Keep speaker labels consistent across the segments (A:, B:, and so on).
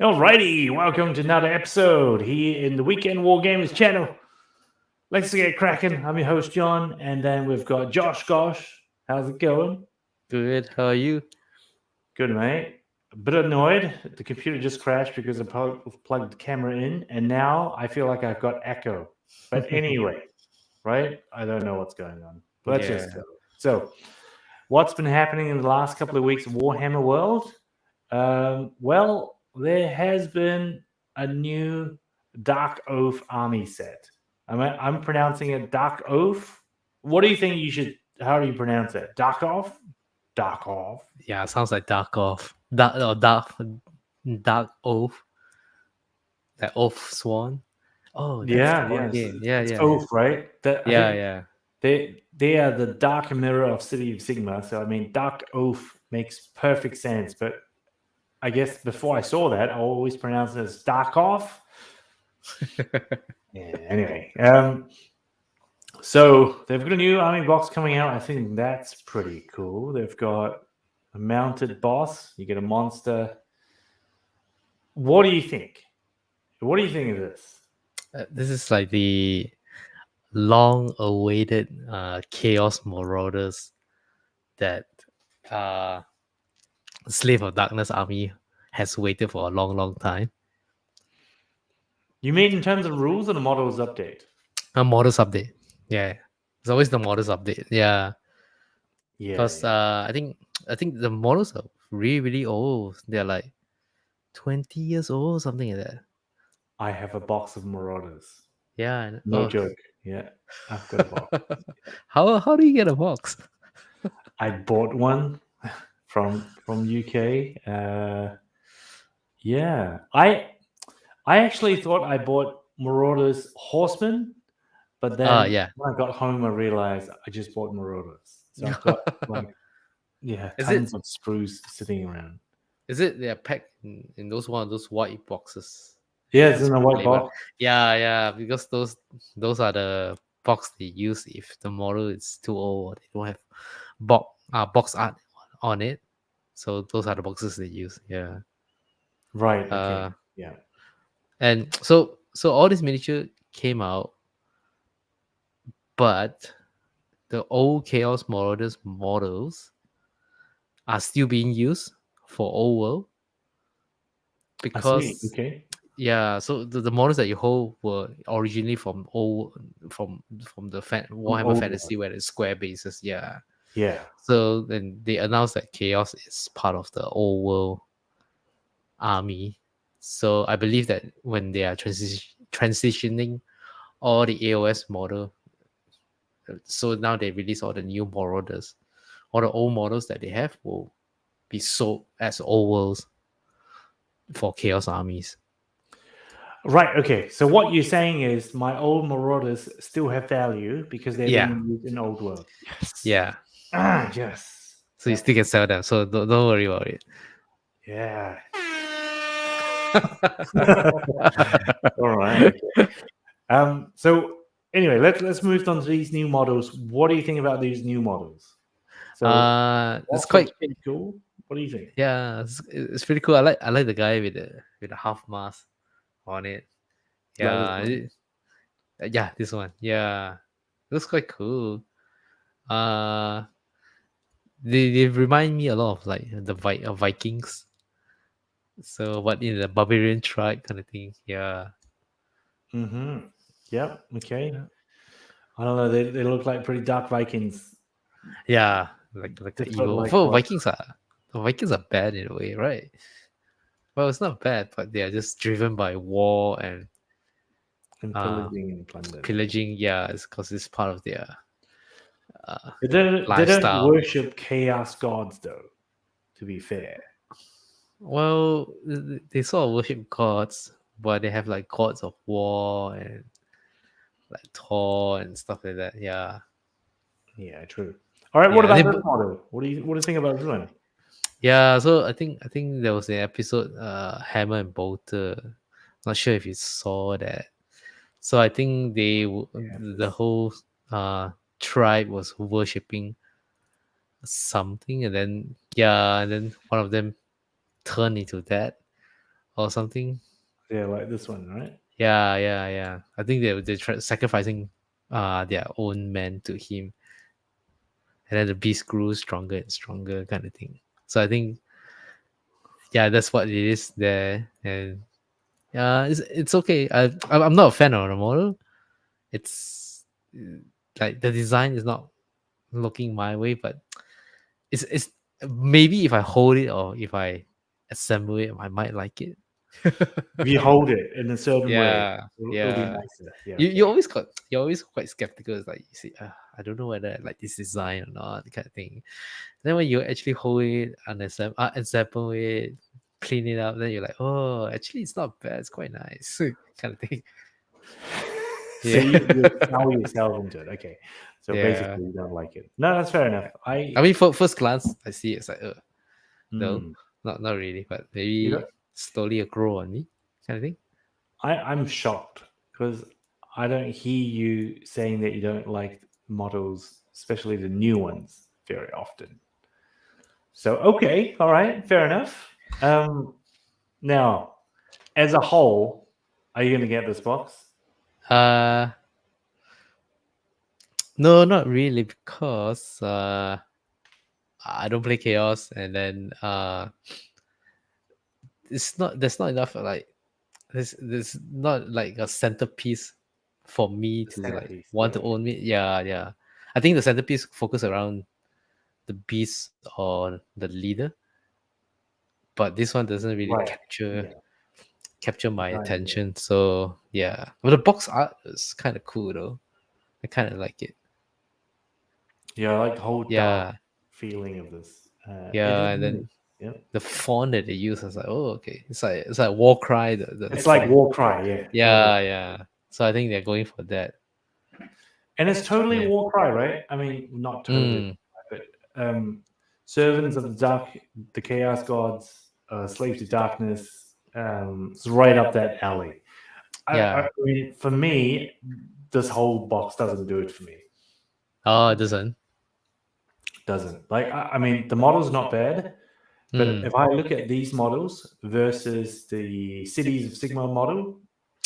A: Alrighty, welcome to another episode here in the Weekend Wargamers channel. Let's get cracking. I'm your host John, and then we've got Josh. Gosh, how's it going?
B: Good. How are you?
A: Good, mate. A bit annoyed. The computer just crashed because I plugged the camera in, and now I feel like I've got echo. But anyway, right? I don't know what's going on. Let's just go. So, what's been happening in the last couple of weeks in Warhammer World? Well, there has been a new Dark Oath army set. I'm pronouncing it Dark Oath. What do you think you should? How do you pronounce it? Dark Oath? Dark Oath.
B: Yeah, sounds like Dark Oath. Dark Oath. That Oath Swan. Oh, that's
A: Yeah,
B: the
A: yeah.
B: game.
A: It's Oath, right? I think
B: Yeah.
A: they are the dark mirror of City of Sigma. So I mean, Dark Oath makes perfect sense. But I guess before I saw that, I always pronounced it as Dark Off. Yeah. Anyway, so they've got a new army box coming out. I think that's pretty cool. They've got a mounted boss. You get a monster. What do you think? What do you think of this?
B: This is like the long-awaited Chaos Marauders that Slave of Darkness army has waited for a long time.
A: You mean in terms of rules or the models update?
B: A models update. Yeah. It's always the models update. Yeah. Because I think the models are really old. They're like 20 years old, something like that.
A: I have a box of Marauders.
B: Yeah.
A: No joke. Yeah, I've got a box.
B: How do you get a box?
A: I bought one from UK. Yeah, I actually thought I bought Marauders Horsemen, but then when I got home, I realized I just bought Marauders. So I've got tons of sprues sitting around.
B: Is it they're packed in those white boxes?
A: Yeah, it's in a white box.
B: Yeah, because those are the box they use if the model is too old or they don't have box art on it. So those are the boxes they use. Yeah.
A: Right. Okay. Yeah.
B: And so all this miniature came out, but the old Chaos Marauders models are still being used for old world because so the models that you hold were originally from the Warhammer Fantasy where it's square bases. Yeah. So then they announced that Chaos is part of the old world army. So I believe that when they are transitioning all the AOS model, so now they release all the new Marauders, all the old models that they have will be sold as old worlds for Chaos armies.
A: Right. Okay. So what you're saying is my old Marauders still have value because they're being used in old world. Yes.
B: Yeah.
A: Yes.
B: So you still can sell them. So don't worry about it.
A: Yeah. All right. So anyway, let's move on to these new models. What do you think about these new models?
B: So it's quite
A: cool. What do you think?
B: Yeah, it's pretty cool. I like the guy with the half mask on it. Yeah, this one. Yeah, it looks quite cool. They remind me a lot of like the Vikings. So, what in the barbarian tribe kind of thing? Yeah.
A: Mm-hmm. Yep. Okay. Yeah. I don't know. They look like pretty dark Vikings.
B: Yeah, like the evil. Vikings are bad in a way, right? Well, it's not bad, but they are just driven by war and
A: pillaging and plunder.
B: Pillaging, yeah, it's because it's part of their
A: lifestyle. They don't worship chaos gods, though. To be fair.
B: Well, they sort of worship gods, but they have like gods of war and like Thor and stuff like that. Yeah.
A: Yeah, true. All right, what about this model? What do you think about this one?
B: Yeah, so I think there was an episode, Hammer and Bolter. Not sure if you saw that. So I think the whole tribe was worshipping something, and then one of them turned into that. or something.
A: Yeah, like this one, right?
B: Yeah. I think they try sacrificing their own men to him, and then the beast grew stronger and stronger, kind of thing. So I think that's what it is there, and it's okay. I'm not a fan of the model. It's like the design is not looking my way, but it's maybe if I hold it or if I assemble it, I might like it.
A: If you hold it in a certain way,
B: Yeah,
A: it'll be
B: yeah.
A: nicer. Yeah,
B: You
A: okay.
B: always got you're always quite skeptical. It's like you see, I don't know whether I like this design or not, kind of thing. Then when you actually hold it and assemble it, clean it up, then you're like, oh, actually it's not bad. It's quite nice, kind of thing.
A: So
B: Yeah,
A: you sell yourself into it. Okay. So
B: yeah.
A: basically, you don't like it. No, that's fair enough.
B: I mean, for first glance, I see it's like, no,
A: Hmm.
B: not really, but
A: You
B: maybe
A: know,
B: slowly it grow on me, kind of thing.
A: I'm shocked because I don't hear you saying that you don't like models, especially the new ones, very often. So okay, all right, fair enough. Now, as a whole, are you going to get this box?
B: Uh, no, not really, because I don't play chaos, and then there's not enough like there's not like a centerpiece for me
A: The
B: to like
A: centerpiece,
B: want to
A: yeah.
B: own it. Yeah. I think the centerpiece focus around the beast or the leader, but this one doesn't really
A: Right.
B: capture
A: Yeah.
B: my
A: Right. Yeah.
B: attention. So yeah, but the box art is kind of cool though. I kind of like it.
A: Yeah, I like the whole dark
B: Yeah,
A: feeling of this. It
B: yeah,
A: is
B: and
A: nice.
B: then
A: Yeah.
B: the font that they use, I was like, oh, okay, it's like Warcry, the
A: It's like
B: font.
A: Warcry, yeah, totally.
B: Yeah. So I think they're going for that.
A: And it's totally
B: Yeah.
A: Warcry, right? I mean, not totally,
B: Mm,
A: but servants of the dark, the chaos gods, slave to darkness. It's right up that alley. I
B: yeah.
A: mean, for me, this whole box doesn't do it for me.
B: Oh, it doesn't.
A: Doesn't like. I mean, the model's not bad, but
B: Mm.
A: if I look at these models versus the Cities of Sigma model,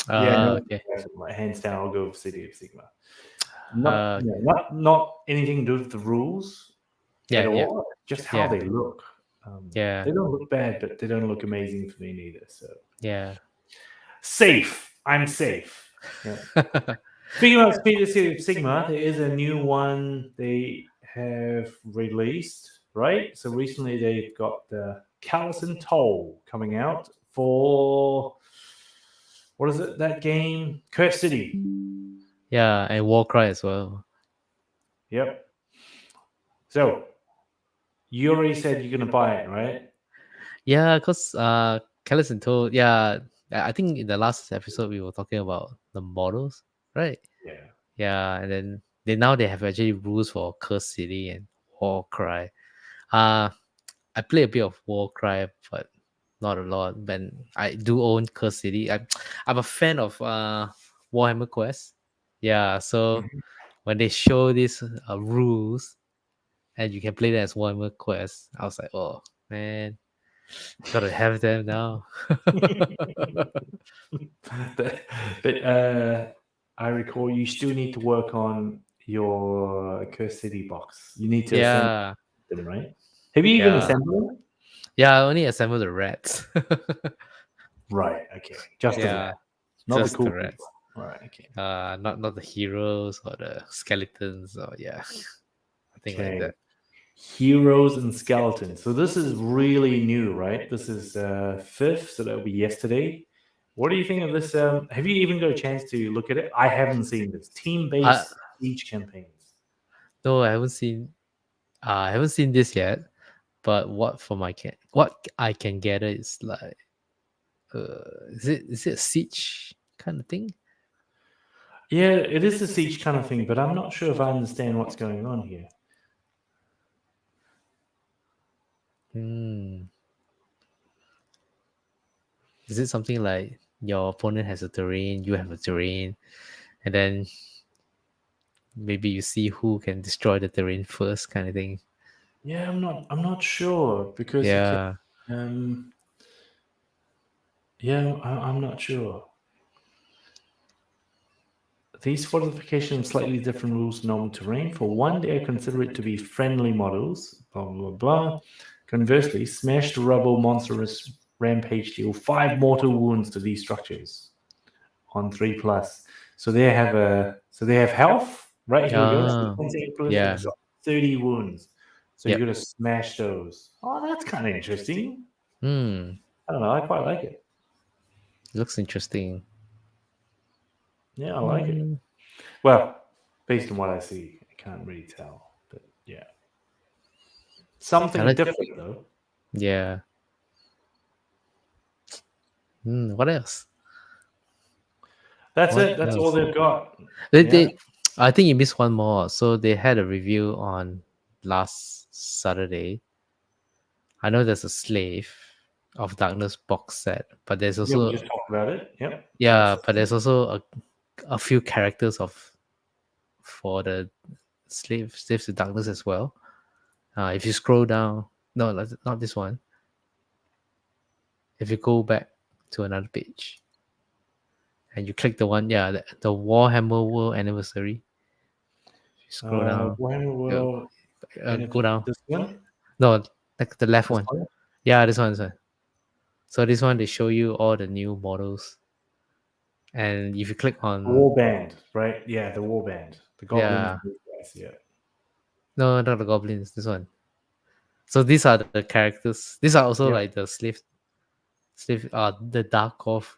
A: yeah, no,
B: Okay.
A: like, hands down, I'll go with City of Sigma. Not anything to do with the rules at
B: Yeah.
A: all. Just how
B: Yeah.
A: they look.
B: Yeah.
A: They don't look bad, but they don't look amazing for me neither. So
B: Yeah.
A: safe. I'm safe. Yeah. Speaking about Speed of City of Sigma, there is a new one they have released, right? So recently they've got the Callous and Toll coming out for what is it? That game? Curse City.
B: Yeah, and Warcry as well.
A: Yep. So you already said you're gonna buy it, right?
B: Yeah, because Callus and Toad, yeah, I think in the last episode we were talking about the models, right?
A: Yeah.
B: Yeah, and then they have actually rules for Curse City and Warcry. Uh I play a bit of Warcry, but not a lot. But I do own Curse City. I'm a fan of Warhammer Quest. Yeah, so
A: Mhm.
B: when they show these rules and you can play them as Warhammer Quest, I was like, oh man, gotta have them now.
A: but I recall you still need to work on your Curse City box. You need to assemble
B: Yeah,
A: them, right? Have you even
B: yeah,
A: assembled them?
B: yeah. I only assemble the rats.
A: Right. Okay. Just the
B: Yeah,
A: rat, not the
B: just
A: cool
B: the
A: people.
B: rats.
A: Right. Okay.
B: Not the heroes or the skeletons or nothing like
A: Okay.
B: that.
A: Heroes and skeletons. So this is really new, right? This is fifth, so that'll be yesterday. What do you think of this? Have you even got a chance to look at it? I haven't seen this
B: I
A: team-based siege campaigns.
B: no, I haven't seen. I haven't seen this yet. But what I can gather is like, is it a siege kind of thing?
A: Yeah, it is a siege kind of thing, but I'm not sure if I understand what's going on here.
B: Hmm. Is it something like your opponent has a terrain, you have a terrain, and then maybe you see who can destroy the terrain first, kind of thing?
A: Yeah, I'm not sure because you can.
B: Yeah.
A: Um, Yeah, I'm not sure. These fortifications have slightly different rules to normal terrain. For one, they are considered to be friendly models. Blah blah blah. Conversely, smashed rubble monstrous rampage deal 5 mortal wounds to these structures on 3+. So they have health. Right, here we go.
B: Ah,
A: 28 plus
B: yeah.
A: 30 wounds. So you
B: Yep.
A: got to smash those. Oh, that's kind of interesting.
B: Hmm.
A: I don't know. I quite like it.
B: Looks interesting.
A: Yeah, I like it.
B: Hmm.
A: Well, based on what I see, I can't really tell. But yeah. Something
B: like-
A: different though.
B: Yeah. What else?
A: That's
B: What
A: it. That's all
B: else?
A: they've got.
B: They,
A: Yeah.
B: they, I think you missed one more. So they had a review on last Saturday. I know there's a Slave of Darkness box set, but there's
A: Yeah, we
B: also
A: just talked about it. Yep.
B: yeah, but there's also a few characters for the Slaves to Darkness as well. If you scroll down, no, not this one. If you go back to another page and you click the one, yeah, the Warhammer World Anniversary. You scroll down,
A: When
B: go,
A: will
B: go down.
A: this one?
B: No, like the left
A: This
B: one.
A: one?
B: Yeah, this one, this one. So this one they show you all the new models, and if you click on
A: Warband, right? Yeah, the warband. The goblins.
B: yeah,
A: Yeah.
B: no, not the goblins. This one. So these are the characters. These are also
A: Yeah.
B: like the the Dark Off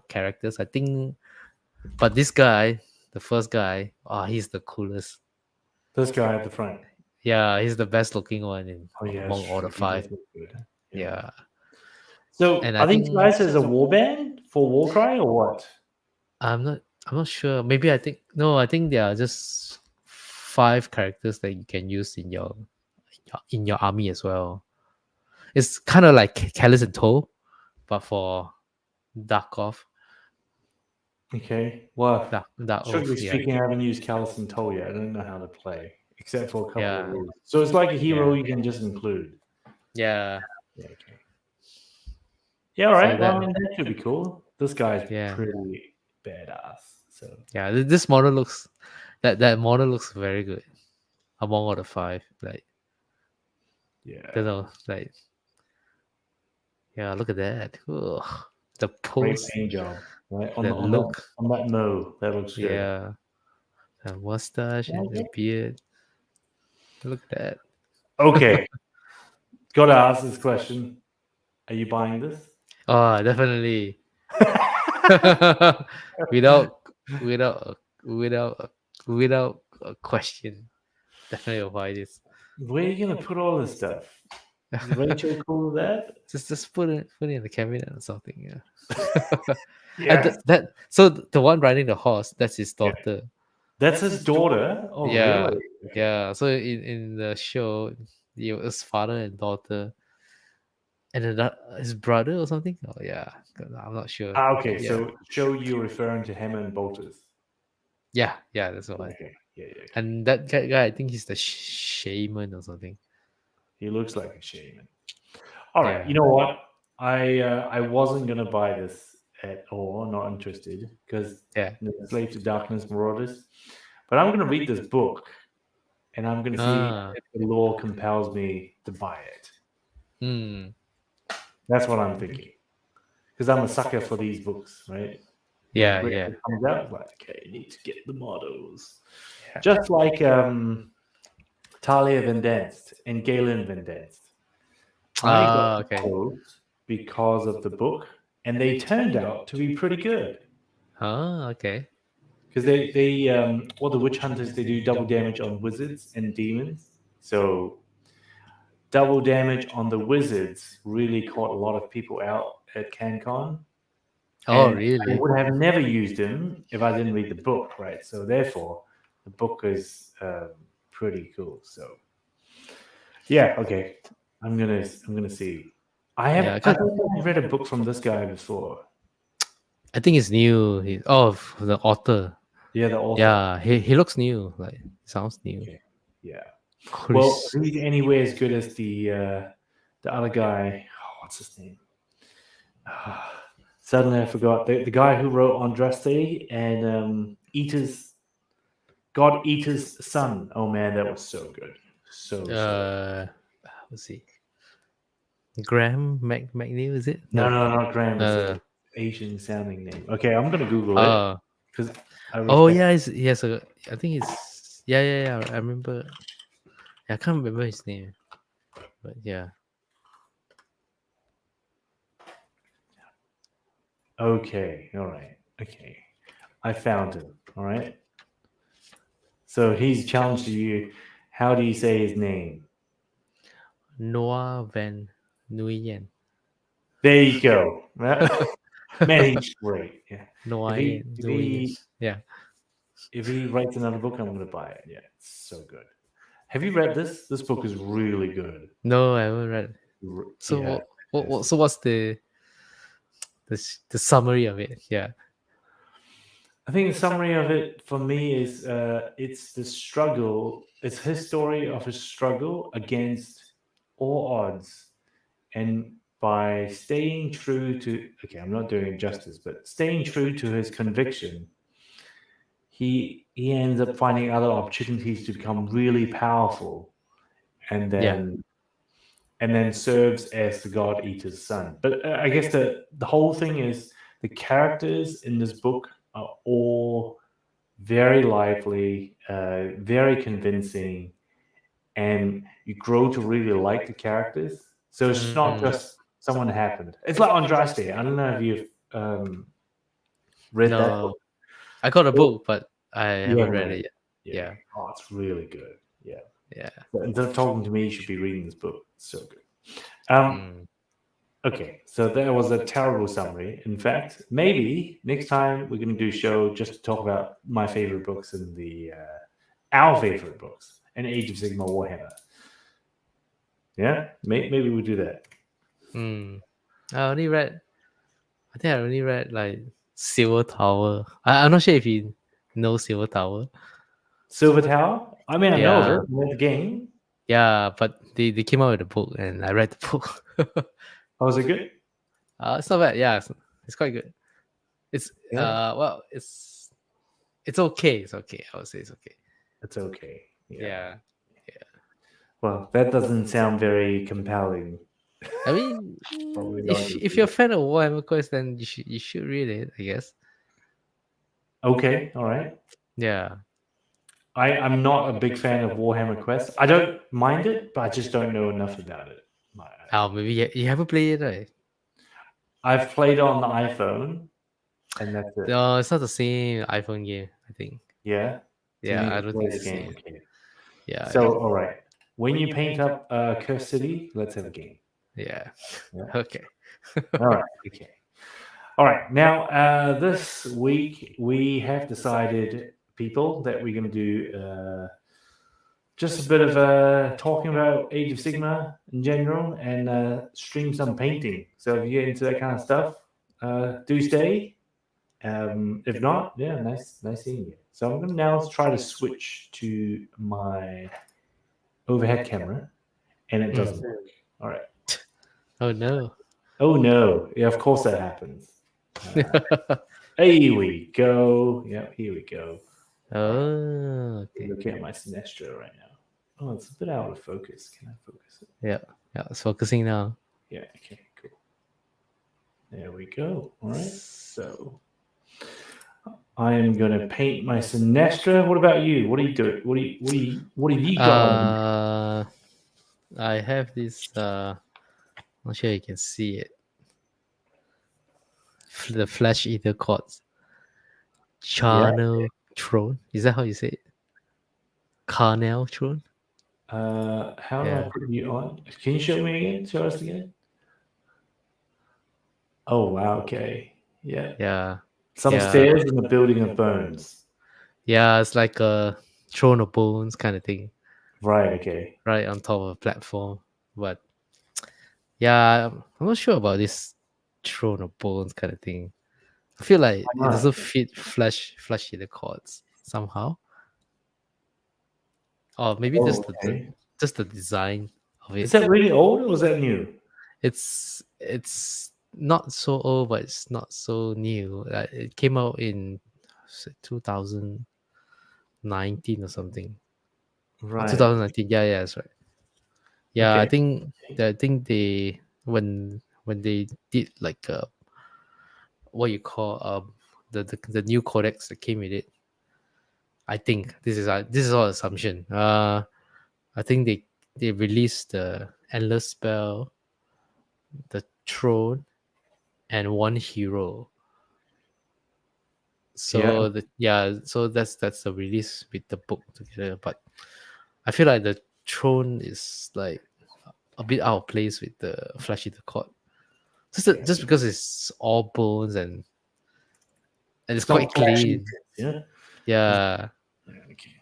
B: characters. I think, but this guy, the first guy, he's the coolest.
A: This guy at the front.
B: Yeah, he's the best looking one
A: Oh yeah,
B: among all the
A: he does
B: 5.
A: look good.
B: Yeah.
A: So
B: And I
A: are these
B: think
A: guys as a warband for Warcry or what?
B: I'm not sure. Maybe I think no, I think they are just 5 characters that you can use in your army as well. It's kind of like Callus and Toe, but for Dark Off.
A: Okay. Well,
B: Dark
A: strictly
B: Oath, yeah.
A: speaking, I haven't used Callus and Toe yet. I don't know how to play, except for a couple
B: Yeah.
A: of rules. So it's like a hero
B: Yeah.
A: you can just include.
B: Yeah.
A: Yeah, okay. Yeah, all right.
B: So
A: Well,
B: that-
A: I mean, that could be cool. This guy's
B: Yeah.
A: pretty badass. So
B: Yeah, this model looks that model looks very good among all the 5. Like,
A: yeah,
B: don't know, like, yeah, look at that. Ugh. The
A: great
B: pose,
A: paint job. Right
B: the look,
A: on that mo, that looks good.
B: yeah, the mustache and the beard. Look at that.
A: Okay, gotta ask this question: are you buying this?
B: Oh, definitely. without without without a question, definitely will buy this.
A: Where are you gonna put all this stuff? Is Rachel cool with that?
B: Just put it in the cabinet or something. Yeah.
A: Yeah,
B: So the one riding the horse, that's his daughter.
A: that's his daughter. Oh,
B: Yeah,
A: really? Okay.
B: yeah. So in the show, it was father and daughter, and then his brother or something. Oh yeah, I'm not sure.
A: Okay.
B: Yeah,
A: So show you referring to Hammond Bolters.
B: yeah, that's the one.
A: Okay. Yeah. Okay.
B: And that guy, I think he's the shaman or something.
A: He looks like a shaman. All right.
B: Yeah.
A: You know what? I wasn't gonna buy this at all. Not interested because
B: Yeah.
A: Slave to Darkness Marauders. But I'm gonna read this book, and I'm gonna see if the law compels me to buy it.
B: Hmm.
A: That's what I'm thinking. Because I'm a sucker for these books, right?
B: Yeah,
A: When
B: yeah.
A: it comes out, like, okay, I need to get the models.
B: Yeah.
A: Just like Talia Vendanced and Galen Vendanced. I got
B: Okay.
A: those because of the book, and they turned out to be pretty good.
B: Okay.
A: Because well, the witch hunters, they do double damage on wizards and demons. So double damage on the wizards really caught a lot of people out at CanCon.
B: Oh,
A: And
B: really?
A: I would have never used him if I didn't read the book, right? So therefore, the book is pretty cool. So yeah, okay, I'm gonna see. I
B: Yeah,
A: don't think I've read a book from this guy before.
B: I think it's new. The author.
A: Yeah, the author.
B: Yeah, he looks new. Like, sounds new.
A: Okay. Yeah. Well,
B: Chris.
A: he's anywhere as good as the other guy. Oh, what's his name? Suddenly I forgot the guy who wrote Andraste and God Eater's Son. Oh man, that was so good. So.
B: Let's see. Graham McNeil, is it?
A: No, not Graham. It's
B: Uh,
A: a Asian sounding name. Okay, I'm gonna Google it
B: uh,
A: because I
B: oh
A: respect.
B: yeah, he has a. I think it's yeah. I remember. Yeah, I can't remember his name, but yeah.
A: Okay, all right. Okay, I found him. All right. So he's challenged you. How do you say his name?
B: Noah Van Nguyen.
A: There you go. Man, he's great. Yeah.
B: Noah
A: If
B: Nguyen.
A: he
B: Yeah.
A: if he writes another book, I'm gonna buy it. Yeah, it's so good. Have you read this? This book is really good.
B: No, I haven't read. So
A: Yeah.
B: so what's the summary of it? Yeah.
A: I think the summary of it for me is it's the struggle. It's his story of his struggle against all odds, and by staying true to. Okay, I'm not doing it justice, but staying true to his conviction, he ends up finding other opportunities to become really powerful, and
B: Yeah.
A: then serves as the God Eater's son. But I guess the whole thing is the characters in this book are all very lively, very convincing, and you grow to really like the characters. So it's not just someone happened. It's like Andraste. I don't know if you've read that
B: No,
A: book.
B: I got a book, but I
A: You
B: haven't
A: haven't
B: read
A: read
B: it
A: it.
B: yet.
A: Yeah.
B: Yeah.
A: Oh, it's really good. Yeah.
B: Yeah.
A: But instead of talking to me, you should be reading this book. It's so good. Um,
B: Mm.
A: Okay, so that was a terrible summary. In fact, maybe next time we're going to do a show just to talk about my favorite books and our favorite books and Age of Sigma Warhammer. Yeah, maybe we'll do that.
B: Mm. I only read. I think I only read like Silver Tower. I'm not sure if you know Silver Tower.
A: Silver Tower. I mean, I know of
B: Yeah.
A: it. I know the game.
B: Yeah, but they came out with a book and I read the book.
A: Oh, was it good?
B: It's not bad. Yeah, it's quite good. It's
A: Yeah,
B: well, it's okay. It's okay. I would say it's okay.
A: it's okay. Yeah.
B: Yeah.
A: Well, that doesn't sound very compelling.
B: I mean,
A: Probably not
B: if
A: gonna
B: if
A: read
B: you're a
A: it.
B: fan of Warhammer Quest, then you should read it. I guess.
A: Okay, all right.
B: Yeah.
A: I'm not a big fan of Warhammer Quest. I don't mind it, but I just don't know enough about it.
B: Oh, maybe you haven't played it, right?
A: I've played on the iPhone, and that's it.
B: No, it's not the same iPhone game. I think.
A: Yeah. So you
B: Yeah,
A: need
B: I
A: to
B: don't
A: play
B: think
A: the
B: it's the
A: game.
B: same.
A: Okay.
B: Yeah.
A: So, all right. When you paint up Curse City, let's have a game.
B: Yeah.
A: Yeah.
B: Okay.
A: All right. Okay. All right. Now, this week we have decided, people, that we're going to do just a bit of talking about Age of Sigma in general and stream some painting. So if you get into that kind of stuff, do stay. If not, yeah, nice seeing you. So I'm going to now try to switch to my overhead camera, and it doesn't work. All right.
B: Oh no.
A: Oh no! Yeah, of course that happens. Here we go. Yep, here we go.
B: Oh, okay.
A: Looking at my Sinestro right now. Oh, it's a bit out of focus. Can I focus it?
B: Yeah. It's focusing now.
A: Yeah. Okay. Cool. There we go. All right. So I am going to paint my Sinestro. What about you? What are you doing? What have you got?
B: I have this. Not sure you can see it. The Flesh Eater Quartz. Charnel Throne. Is that how you say it? Carnel Throne.
A: How do I
B: Yeah.
A: put you on? Can you show me again? Show us again. Oh wow. Okay. Yeah.
B: Yeah.
A: Some
B: Yeah.
A: stairs in the building of bones.
B: Yeah, it's like a throne of bones kind of thing,
A: Right. Okay.
B: right on top of a platform. But yeah, I'm not sure about this throne of bones kind of thing. I feel like it
A: not?
B: doesn't fit flesh in the chords somehow. Or maybe
A: Oh,
B: just
A: okay.
B: just the design of it.
A: Is that really old or is that new?
B: It's not so old, but it's not so new. It came out in 2019 or something.
A: Right.
B: 2019. Yeah, that's right. Yeah,
A: Okay.
B: I think they when they did like what you call the new codex that came with it. I think this is all assumption. I think they released the endless spell, the throne, and one hero. So so that's the release with the book together. But I feel like the throne is like a bit out of place with the flashy the court. Just because it's all bones and it's quite
A: not flashy.
B: clean.
A: Yeah.
B: Yeah.
A: Okay.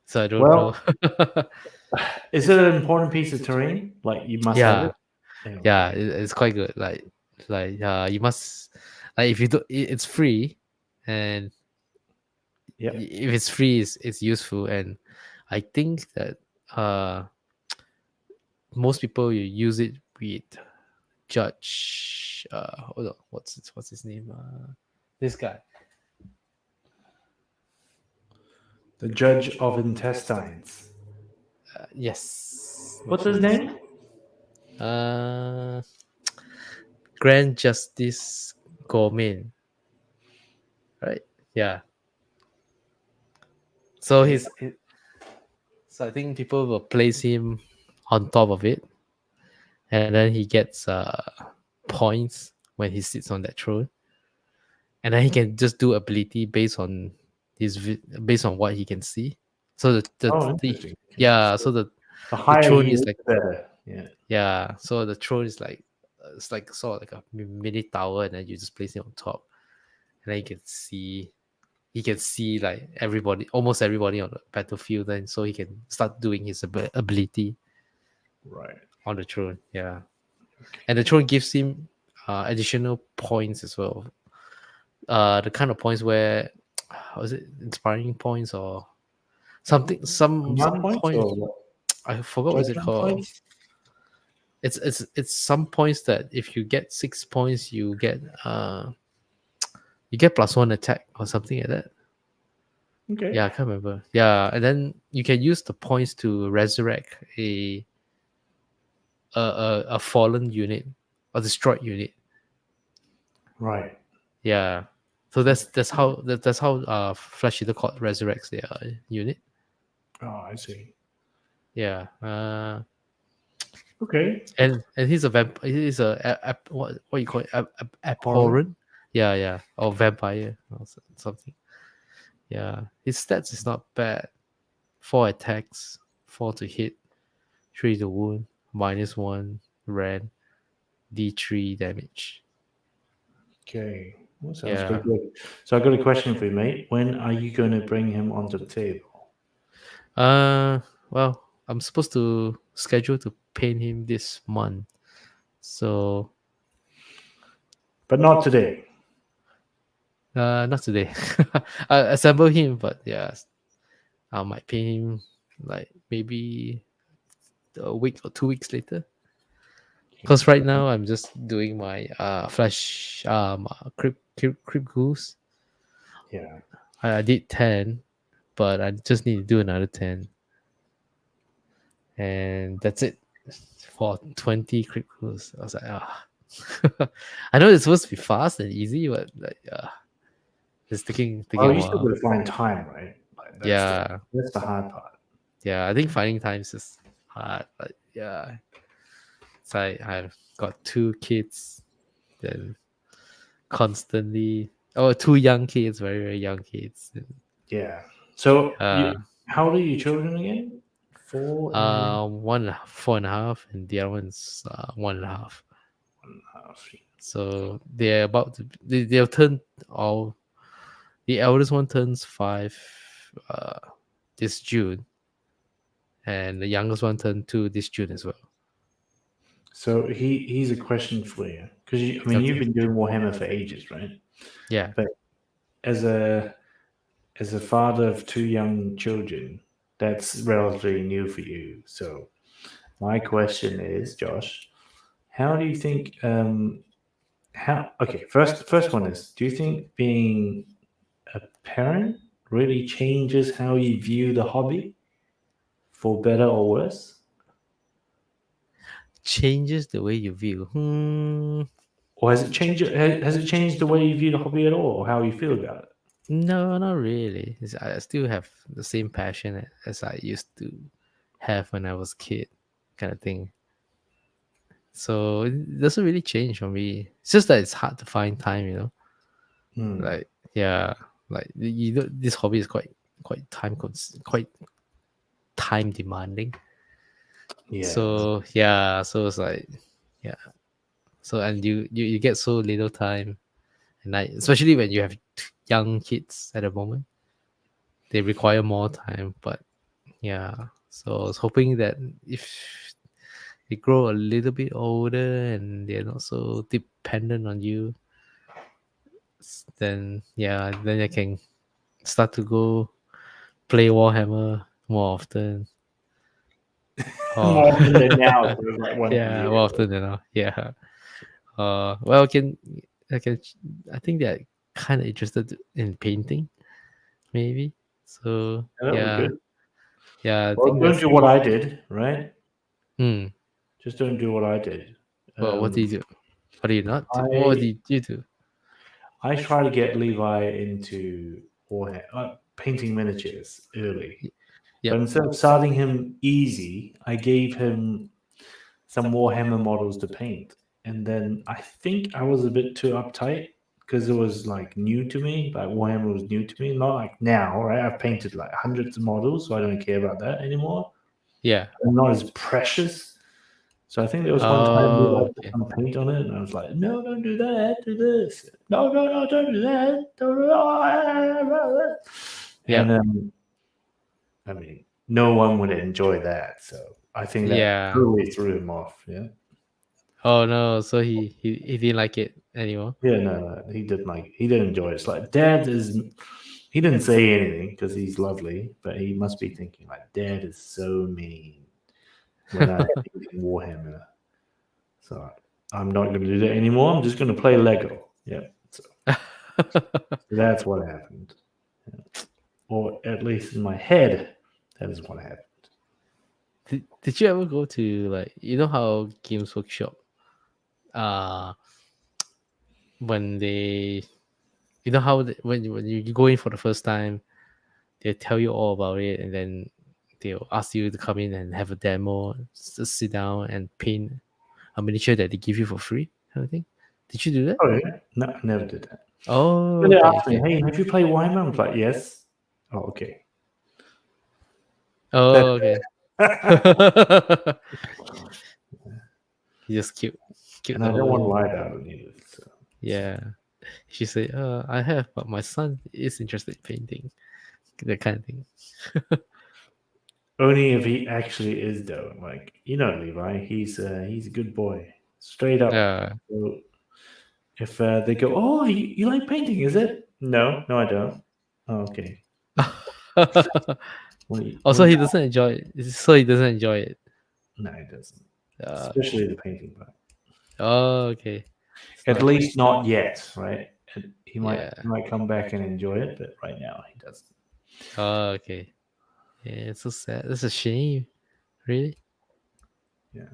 B: So I don't know.
A: Well, is it an important piece of terrain? Like you must have
B: Yeah.
A: it.
B: Yeah,
A: Okay.
B: it's quite good. You must like if you do it's free, and
A: Yep.
B: if it's free, it's useful. And I think that uh most people you use it with Judge. Hold on, what's his name? This guy.
A: The judge of intestines.
B: Yes.
A: What's his name?
B: Uh, Grand Justice Gorman, right? Yeah. So
A: Okay.
B: so I think people will place him on top of it, and then he gets points when he sits on that throne, and then he can just do ability based on based on what he can see. So
A: Oh, interesting. Okay.
B: yeah,
A: So
B: so
A: the
B: the
A: higher
B: throne
A: he
B: is
A: is,
B: like
A: the better. Yeah.
B: yeah, so the throne is like it's like sort of like a mini tower, and then you just place it on top, and then he can see like everybody, almost everybody on the battlefield, then so he can start doing his ability
A: Right.
B: on the throne. Yeah,
A: Okay.
B: and the throne gives him additional points as well. The kind of points where was it inspiring points or something?
A: Command
B: Some
A: points
B: point
A: or what?
B: I forgot what is it
A: Judgment
B: called.
A: points?
B: It's some points that if you get 6 points, you get +1 attack or something like that.
A: Okay.
B: Yeah, I can't remember. Yeah, and then you can use the points to resurrect a fallen unit, a destroyed unit.
A: Right.
B: Yeah. So that's how Flash Eater Court resurrects their unit.
A: Oh, I see.
B: Yeah.
A: Okay.
B: And he's a he's what you call it?
A: Abhorrent.
B: Abhorrent. Yeah, yeah. Or vampire or something. Yeah. His stats is not bad. 4 attacks, 4 to hit, 3 to wound, -1 ran, D3 damage.
A: Okay. That sounds
B: Yeah.
A: pretty good. So I got a question for you, mate. When are you going to bring him onto the table?
B: Uh well, I'm supposed to schedule to paint him this month. So
A: But not today.
B: not today. I assemble him, but yeah, I might paint him like maybe a week or 2 weeks later. Because right now I'm just doing my flash crypt goose.
A: Yeah.
B: I did 10, but I just need to do another 10. And that's it for 20 crypt goose. I was like, ah. I know it's supposed to be fast and easy, but like it's taking
A: Oh,
B: a
A: you still got
B: while.
A: to find time, right? Like
B: Yeah.
A: that's the hard part.
B: Yeah, I think finding times is hard. But yeah. It's like I've got 2 kids, then constantly two young kids, very, very young kids.
A: Yeah. So
B: Uh
A: how old are your children again? 4 and
B: one 4.5, and the other one's 1.5.
A: 1.5.
B: So they're about to they'll turn all the eldest one turns 5 uh this June, and the youngest one turned 2 this June as well.
A: So he's a question for you because I mean you've
B: Okay.
A: been doing Warhammer for ages, right?
B: Yeah.
A: But as a father of 2 young children, that's relatively new for you. So my question is, Josh, how do you think? First one is: do you think being a parent really changes how you view the hobby, for better or worse?
B: Changes the way you view.
A: Or has it changed the way you view the hobby at all, or how you feel about it?
B: No, not really. I still have the same passion as I used to have when I was a kid, kind of thing. So it doesn't really change for me. It's just that it's hard to find time,
A: Hmm.
B: Like yeah, like this hobby is quite quite time demanding.
A: Yeah.
B: So yeah, so it's like yeah. So and you get so little time, and especially when you have young kids at the moment, they require more time. But yeah, so I was hoping that if they grow a little bit older and they're not so dependent on you, then yeah, then I can start to go play Warhammer more often. Oh,
A: More often than now, so it's like once a
B: yeah,
A: year.
B: more often than now. Yeah. Well, I can, I think they're kind of interested in painting, maybe. So
A: Yeah, that would be good.
B: yeah, I
A: Well,
B: think
A: don't
B: that's.
A: do what I did, right?
B: Hmm.
A: Just don't do what I did.
B: Well, what do
A: Um,
B: you do? What do you not do? What
A: I
B: do you do?
A: I try to get Levi into Warhammer, painting miniatures early. But
B: Yep.
A: instead of starting him easy, I gave him some Warhammer models to paint. And then I think I was a bit too uptight because it was like new to me. Like Warhammer was new to me. Not like now, right? I've painted like hundreds of models, so I don't care about that anymore.
B: Yeah.
A: I'm not as precious. So I think there was one time we
B: Oh,
A: like put
B: okay.
A: some paint on it, and I was like, "No, don't do that. Do this. No, no, no, don't do that. Don't do that."
B: Yeah.
A: And I mean, no one would enjoy that. So I think that
B: Yeah.
A: totally threw him off. Yeah.
B: Oh no, so he didn't like it anymore.
A: Yeah, no, he didn't enjoy it. It's like Dad is. He didn't say anything because he's lovely, but he must be thinking like Dad is so mean when I'm eating Warhammer. So I'm not going to do that anymore. I'm just going to play Lego. Yeah, so that's what happened, or at least in my head, that is what happened.
B: Did you ever go to, like, how Games Workshop uh when they how when you go in for the first time, they tell you all about it, and then they'll ask you to come in and have a demo, just sit down and paint a miniature that they give you for free, kind of thing. Did you do that?
A: Oh yeah, no, I never did that.
B: Oh,
A: But they
B: okay,
A: asked me,
B: okay.
A: "Hey, have you played Warhammer?" I'm like, "Yes." Oh, okay.
B: Oh, okay. You just keep
A: And
B: the
A: I don't want to
B: whole.
A: lie about it either. So.
B: Yeah. She said, I have, but my son is interested in painting. That kind of thing.
A: Only if he actually is, though. Like Levi, he's a good boy, straight up.
B: Yeah.
A: So if they go, "Oh, you like painting, is it?" No, no, I don't. Oh, okay.
B: Also,
A: What
B: he
A: you
B: doesn't enjoy it. So he doesn't enjoy it.
A: No, he doesn't.
B: Uh,
A: Especially the painting part.
B: oh, okay. It's
A: At
B: not.
A: least not yet, right?
B: Yeah.
A: He might come back and enjoy it, but right now he doesn't.
B: Oh, okay. Yeah, it's so sad. That's a shame. Really?
A: Yeah.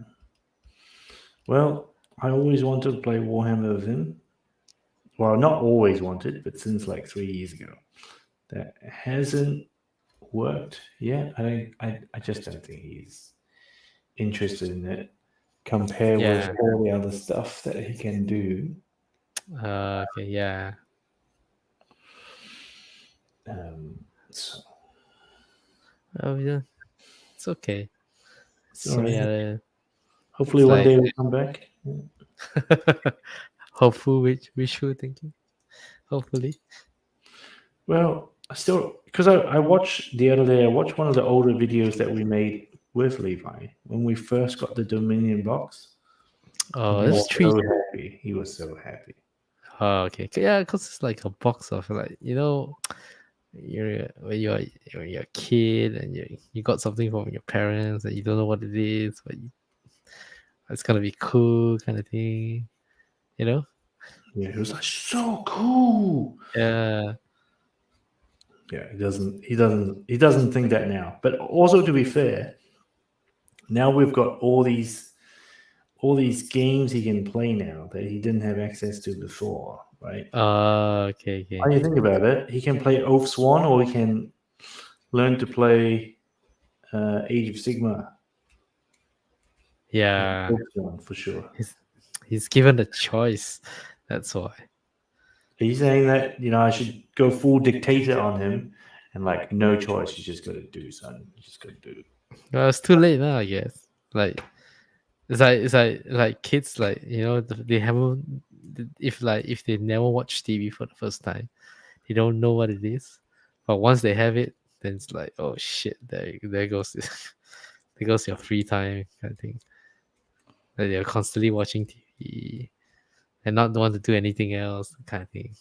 A: Well, I always wanted to play Warhammer with him. Well, not always wanted, but since like 3 years ago. That hasn't worked yet. I just don't think he's interested in it compared with
B: Yeah.
A: all the other stuff that he can do.
B: Okay. Yeah.
A: So
B: Oh, yeah. It's okay.
A: it's all
B: So many
A: right.
B: other.
A: Hopefully
B: It's
A: one
B: like
A: day we'll come back.
B: hopeful, wishful thinking. Hopefully.
A: Well, I still because I watched the other day. I watched one of the older videos that we made with Levi when we first got the Dominion box. And
B: Oh,
A: he
B: that's
A: was
B: three.
A: so happy. He was so happy.
B: Oh, okay. Yeah, because it's like a box of, like, when you're a kid and you got something from your parents and you don't know what it is, but it's gonna be cool kind of thing, you know?
A: Yeah, he was like so cool.
B: Yeah.
A: Yeah, he doesn't think that now. But also, to be fair, now we've got all these games he can play now that he didn't have access to before, right?
B: Okay,
A: When you
B: okay.
A: think about it, he can play Oath Swan, or he can learn to play Age of Sigma.
B: Yeah.
A: Oath Swan for sure.
B: He's given a choice. That's why.
A: Are you saying that I should go full dictator on him, and like no choice, you just got to do, son. You just got to do.
B: Well, it's too late now, I guess. Like it's like kids, like they haven't, if they never watch TV for the first time, they don't know what it is. But once they have it, then it's like, oh shit, there goes there goes your free time kind of thing. That they're constantly watching TV and not want to do anything else kind of thing.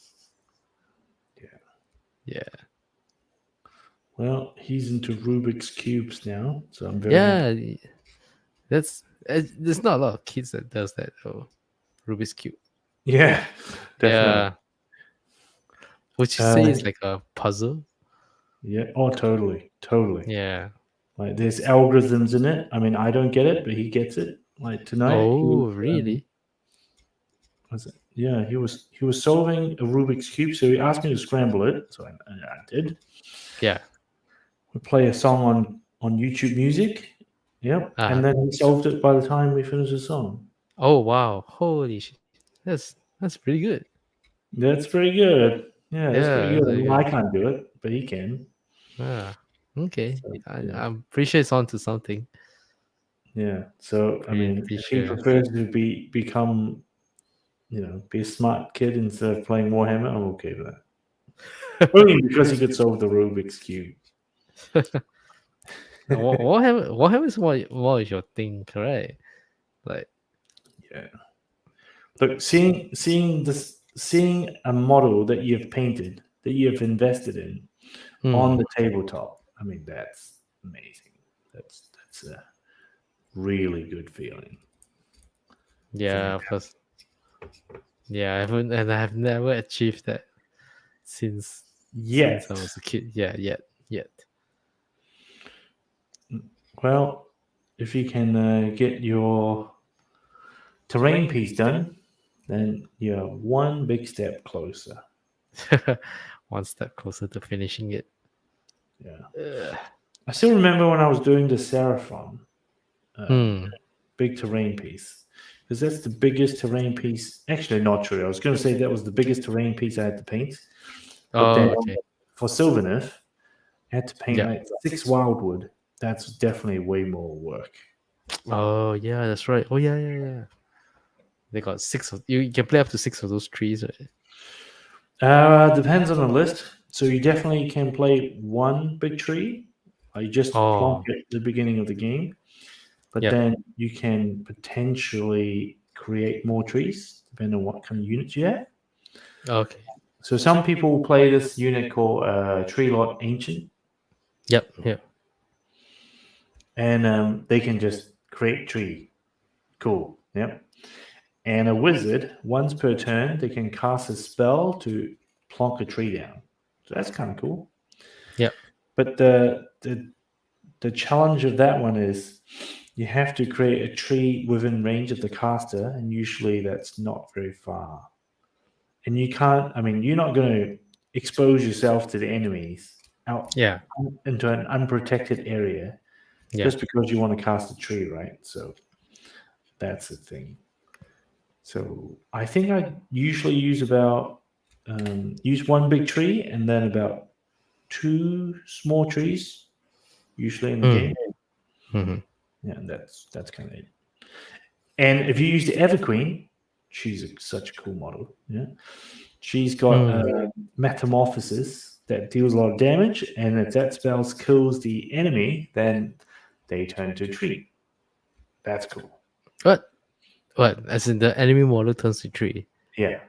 A: Yeah.
B: Yeah.
A: Well, he's into Rubik's cubes now, so I'm very happy.
B: Yeah. There's not a lot of kids that does that though. Rubik's Cube.
A: Yeah, definitely.
B: Yeah. Would you say it's like a puzzle?
A: Yeah. Oh, totally.
B: Yeah.
A: Like there's algorithms in it. I mean, I don't get it, but he gets it. Like tonight,
B: Oh, really?
A: Yeah, he was solving a Rubik's cube. So he asked me to scramble it, so I did.
B: Yeah.
A: We play a song on YouTube Music. Yep,
B: Uh-huh.
A: and then he solved it by the time we finished the song.
B: Oh wow! Holy shit! That's pretty good.
A: That's pretty good. Yeah, that's pretty
B: Yeah,
A: good.
B: that's
A: I
B: very
A: mean,
B: good.
A: I can't do it, but he can.
B: Ah, okay.
A: So, yeah.
B: I'm pretty sure it's onto something.
A: Yeah. So I mean,
B: Pretty
A: if he
B: sure.
A: prefers to become, be a smart kid instead of playing Warhammer, I'm okay with that. Only because he could solve the Rubik's cube.
B: Warhammer is more is your thing, correct? Like,
A: Yeah. Look, seeing a model that you've painted, that you've invested in, on the tabletop, I mean, that's amazing. That's a really good feeling.
B: yeah, of course. Yeah, I have never achieved that since I was a kid. Yeah, yet.
A: Well, if you can get your terrain piece done, then you're one big step closer.
B: One step closer to finishing it.
A: Yeah. I still remember when I was doing the Seraphon, big terrain piece, because that's the biggest terrain piece. Actually, not true. I was going to say that was the biggest terrain piece I had to paint. But then for Sylvaneth, I had to paint like 6 wildwood. That's definitely way more work.
B: Oh yeah, that's right. Oh yeah. They got 6 of you can play up to 6 of those trees, right?
A: Depends on the list. So you definitely can play one big tree. You just plonk it at the beginning of the game. But then you can potentially create more trees depending on what kind of units you have.
B: Okay.
A: So some people play this unit called Tree Lot Ancient.
B: Yep.
A: And they can just create tree. Cool. Yep. And a wizard, once per turn, they can cast a spell to plonk a tree down. So that's kind of cool.
B: Yep.
A: But the challenge of that one is you have to create a tree within range of the caster, and usually that's not very far. And you can't, I mean, you're not going to expose yourself to the enemies out into an unprotected area just because you want to cast a tree, right? So that's the thing. So I think I usually use use one big tree and then about 2 small trees, usually in the game. Yeah, and that's kind of it. And if you use the Everqueen, she's such a cool model. Yeah, she's got Metamorphosis that deals a lot of damage, and if that spell kills the enemy, then they turn to a tree. That's cool.
B: What? As in the enemy model turns to tree?
A: Yeah.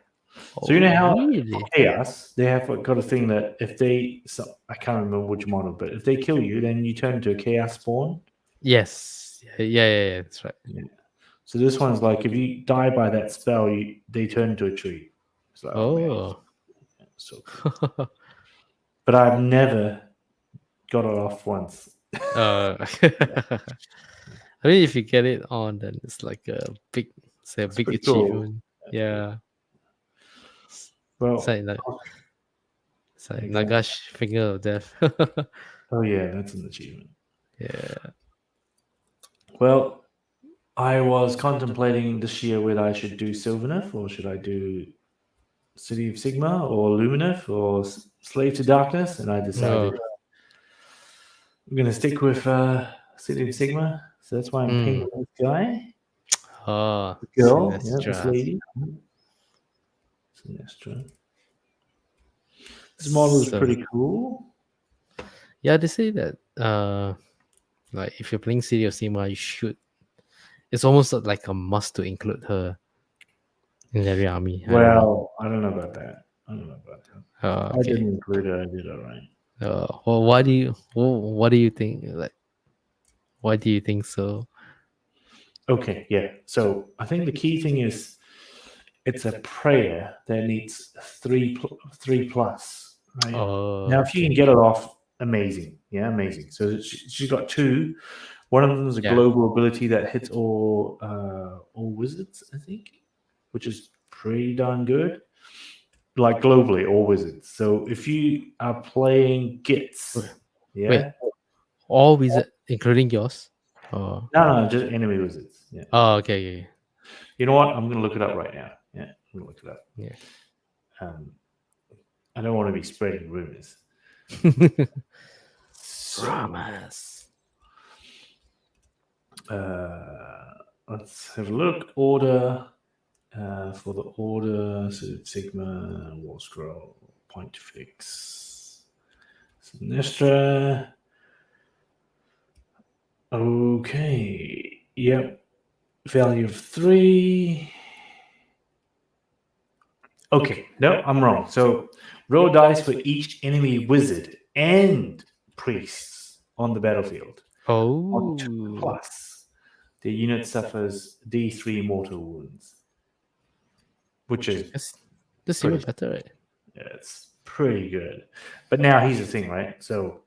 A: So you know how
B: really?
A: Chaos, they have got a thing that if they, I can't remember which model, but if they kill you, then you turn into a Chaos spawn.
B: Yes. Yeah, that's right.
A: Yeah. So this one's like if you die by that spell, they turn into a tree. It's like, oh man,
B: Oh.
A: so cool. But I've never got it off once.
B: I mean, if you get it on, then it's like a big, say, a big
A: pretty cool.
B: achievement. Yeah.
A: Well,
B: It's like,
A: exactly.
B: Nagash Finger of Death.
A: Oh yeah, that's an achievement.
B: Yeah.
A: Well, I was contemplating this year whether I should do Sylvaneth or should I do City of Sigma or Lumineth or Slave to Darkness, and I decided I'm going to stick with City of Sigma. So that's why I'm pinging this guy.
B: Oh,
A: The girl, yeah,
B: Sinestra.
A: this lady. Sinestra. This model is pretty cool.
B: Yeah, they say that like if you're playing City of Sigma, you should. It's almost like a must to include her in every army.
A: Well, I don't know about that.
B: Okay.
A: I didn't include her. I did all right.
B: Well, what do you think? Like, why do you think so?
A: Okay, yeah. So I think the key thing is it's a prayer that needs three plus. Right? Now, if you can get it off, amazing. Yeah, amazing. So she's got two. One of them is a global ability that hits all wizards, I think, which is pretty darn good. Like globally, all wizards. So if you are playing Gits,
B: Wait, all wizards, including yours? Oh.
A: No, just enemy wizards. Yeah.
B: Oh, okay.
A: You know what? I'm going to look it up right now. Yeah, I'm going to look it up.
B: Yeah.
A: I don't want to be spreading rumors.
B: Rumors.
A: Let's have a look. Order for the order. Sigma, War Scroll, Point Fix, Sinistra. Okay. Yep. Value of 3. Okay. No, I'm wrong. So roll dice for each enemy wizard and priests on the battlefield.
B: Oh.
A: Plus, the unit suffers D3 mortal wounds, which is
B: this even better, right?
A: Yeah, it's pretty good. But now here's the thing, right? So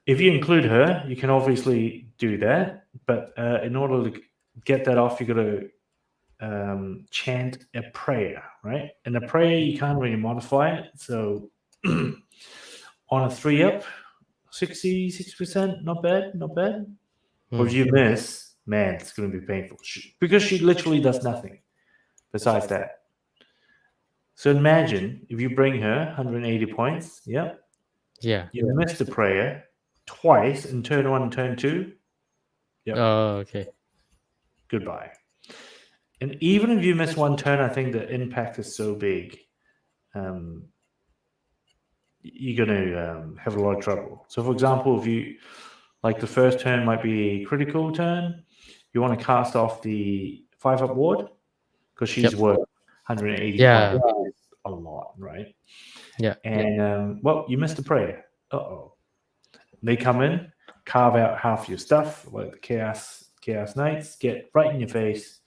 A: if you include her, you can obviously do that. But in order to get that off, you got to chant a prayer, right? And a prayer, you can't really modify it. So on a 3-up, 66%, not bad. Or if you miss, man, it's going to be painful. Because she literally does nothing besides that. So imagine if you bring her 180 points, yeah. You miss the prayer twice in turn 1 and turn 2. Yep.
B: Oh, okay.
A: Goodbye. And even if you miss one turn, I think the impact is so big, you're going to have a lot of trouble. So, for example, if you, like the first turn might be a critical turn, you want to cast off the 5-up ward because she's worth 180 points. A lot, right?
B: Yeah.
A: And, well, you missed the prayer. Uh-oh. They come in, carve out half your stuff, like the Chaos Knights, get right in your face,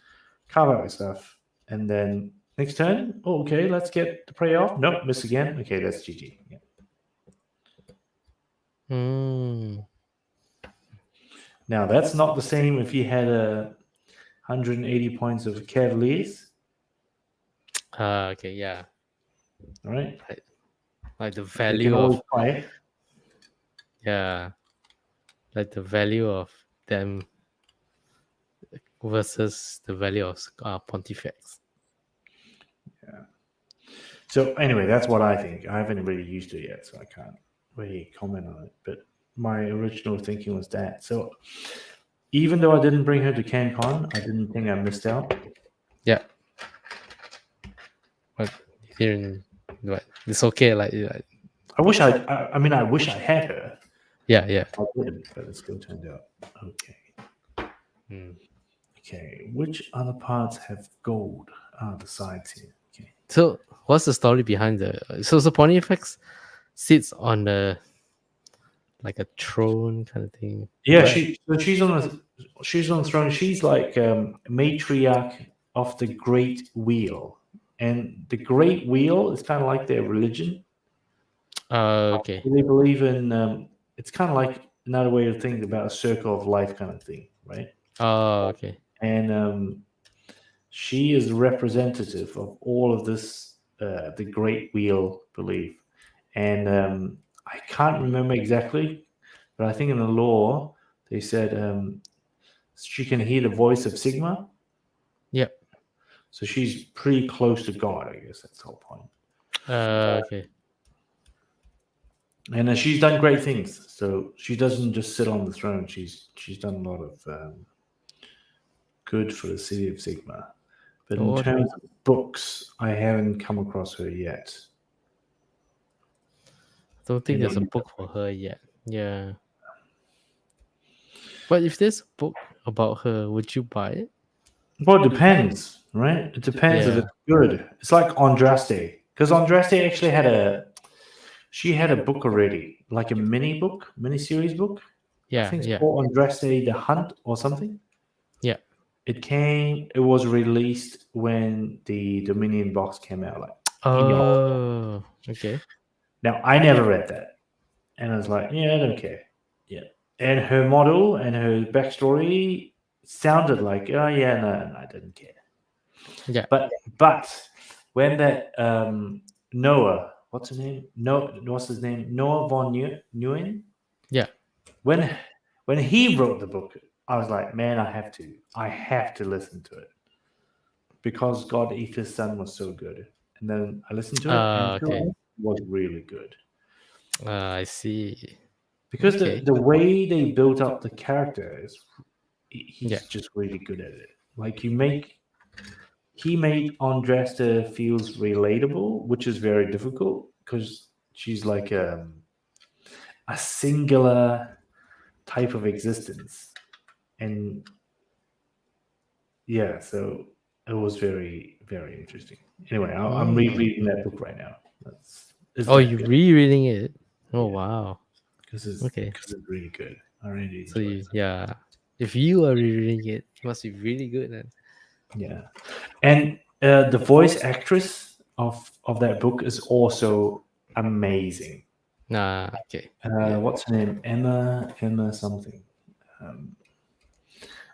A: carve out your stuff, and then next turn, okay, let's get the prayer off. Nope, miss again. Okay, that's GG. Yeah. Now, that's not the same if you had 180 points of Cavaliers.
B: Okay, yeah.
A: All right.
B: Like the value of...
A: play.
B: Yeah. Like the value of them versus the value of Pontifex.
A: Yeah. So anyway, that's what I think. I haven't really used it yet, so I can't really comment on it. But my original thinking was that. So even though I didn't bring her to CanCon, I didn't think I missed out.
B: Yeah. But it's okay. Like
A: I wish I wish I had her.
B: Yeah.
A: I didn't, but it still turned out okay. Okay, which other parts have gold? The sides here. Okay.
B: So what's the story behind so Pontifex sits on the like a throne kind of thing?
A: Yeah, she's on she's on the throne. She's like matriarch of the Great Wheel, and the Great Wheel is kind of like their religion.
B: Okay.
A: They believe in. It's kind of like another way of thinking about a circle of life kind of thing, right?
B: Okay.
A: And she is representative of all of this, the Great Wheel belief. And I can't remember exactly, but I think in the law they said she can hear the voice of Sigma.
B: Yep.
A: So she's pretty close to God, I guess that's the whole point.
B: Okay.
A: And she's done great things. So she doesn't just sit on the throne. She's done a lot of good for the city of Sigma. But in
B: What?
A: terms of books, I haven't come across her yet.
B: Don't think there's a book for her yet. Yeah. But if there's a book about her, would you buy it?
A: Well, it depends, right? It depends if
B: Yeah.
A: it's good. It's like Andraste, because Andraste actually had a book already, like a mini series book. I
B: Yeah.
A: think it's
B: Yeah.
A: called Andraste the Hunt or something.
B: Yeah.
A: It was released when the Dominion box came out, like
B: Oh. Okay.
A: now I never read that. And I was like, yeah, I don't care. Yeah. And her model and her backstory sounded like, oh yeah, no, I didn't care.
B: Yeah.
A: But when that Noah, what's his name? What's his name? Noah von Neuen.
B: Yeah.
A: When he wrote the book, I was like, man, I have to listen to it because God Eater's Son was so good. And then I listened to it, and
B: Okay.
A: it was really good.
B: I see.
A: Because
B: Okay.
A: the way they built up the characters, he's
B: Yeah.
A: just really good at it. Like he made Andrasta feels relatable, which is very difficult because she's like a singular type of existence, and yeah, so it was very very interesting. Anyway, I'm rereading that book right now. It's
B: Oh,
A: that
B: you're
A: good
B: rereading it? Oh,
A: Yeah.
B: wow.
A: because it's
B: Okay.
A: really good. I really
B: So,
A: enjoy it.
B: yeah. If you are rereading it, it must be really good then.
A: Yeah, and the voice actress of that book is also amazing.
B: Okay. Yeah.
A: What's her name? Emma something. Um,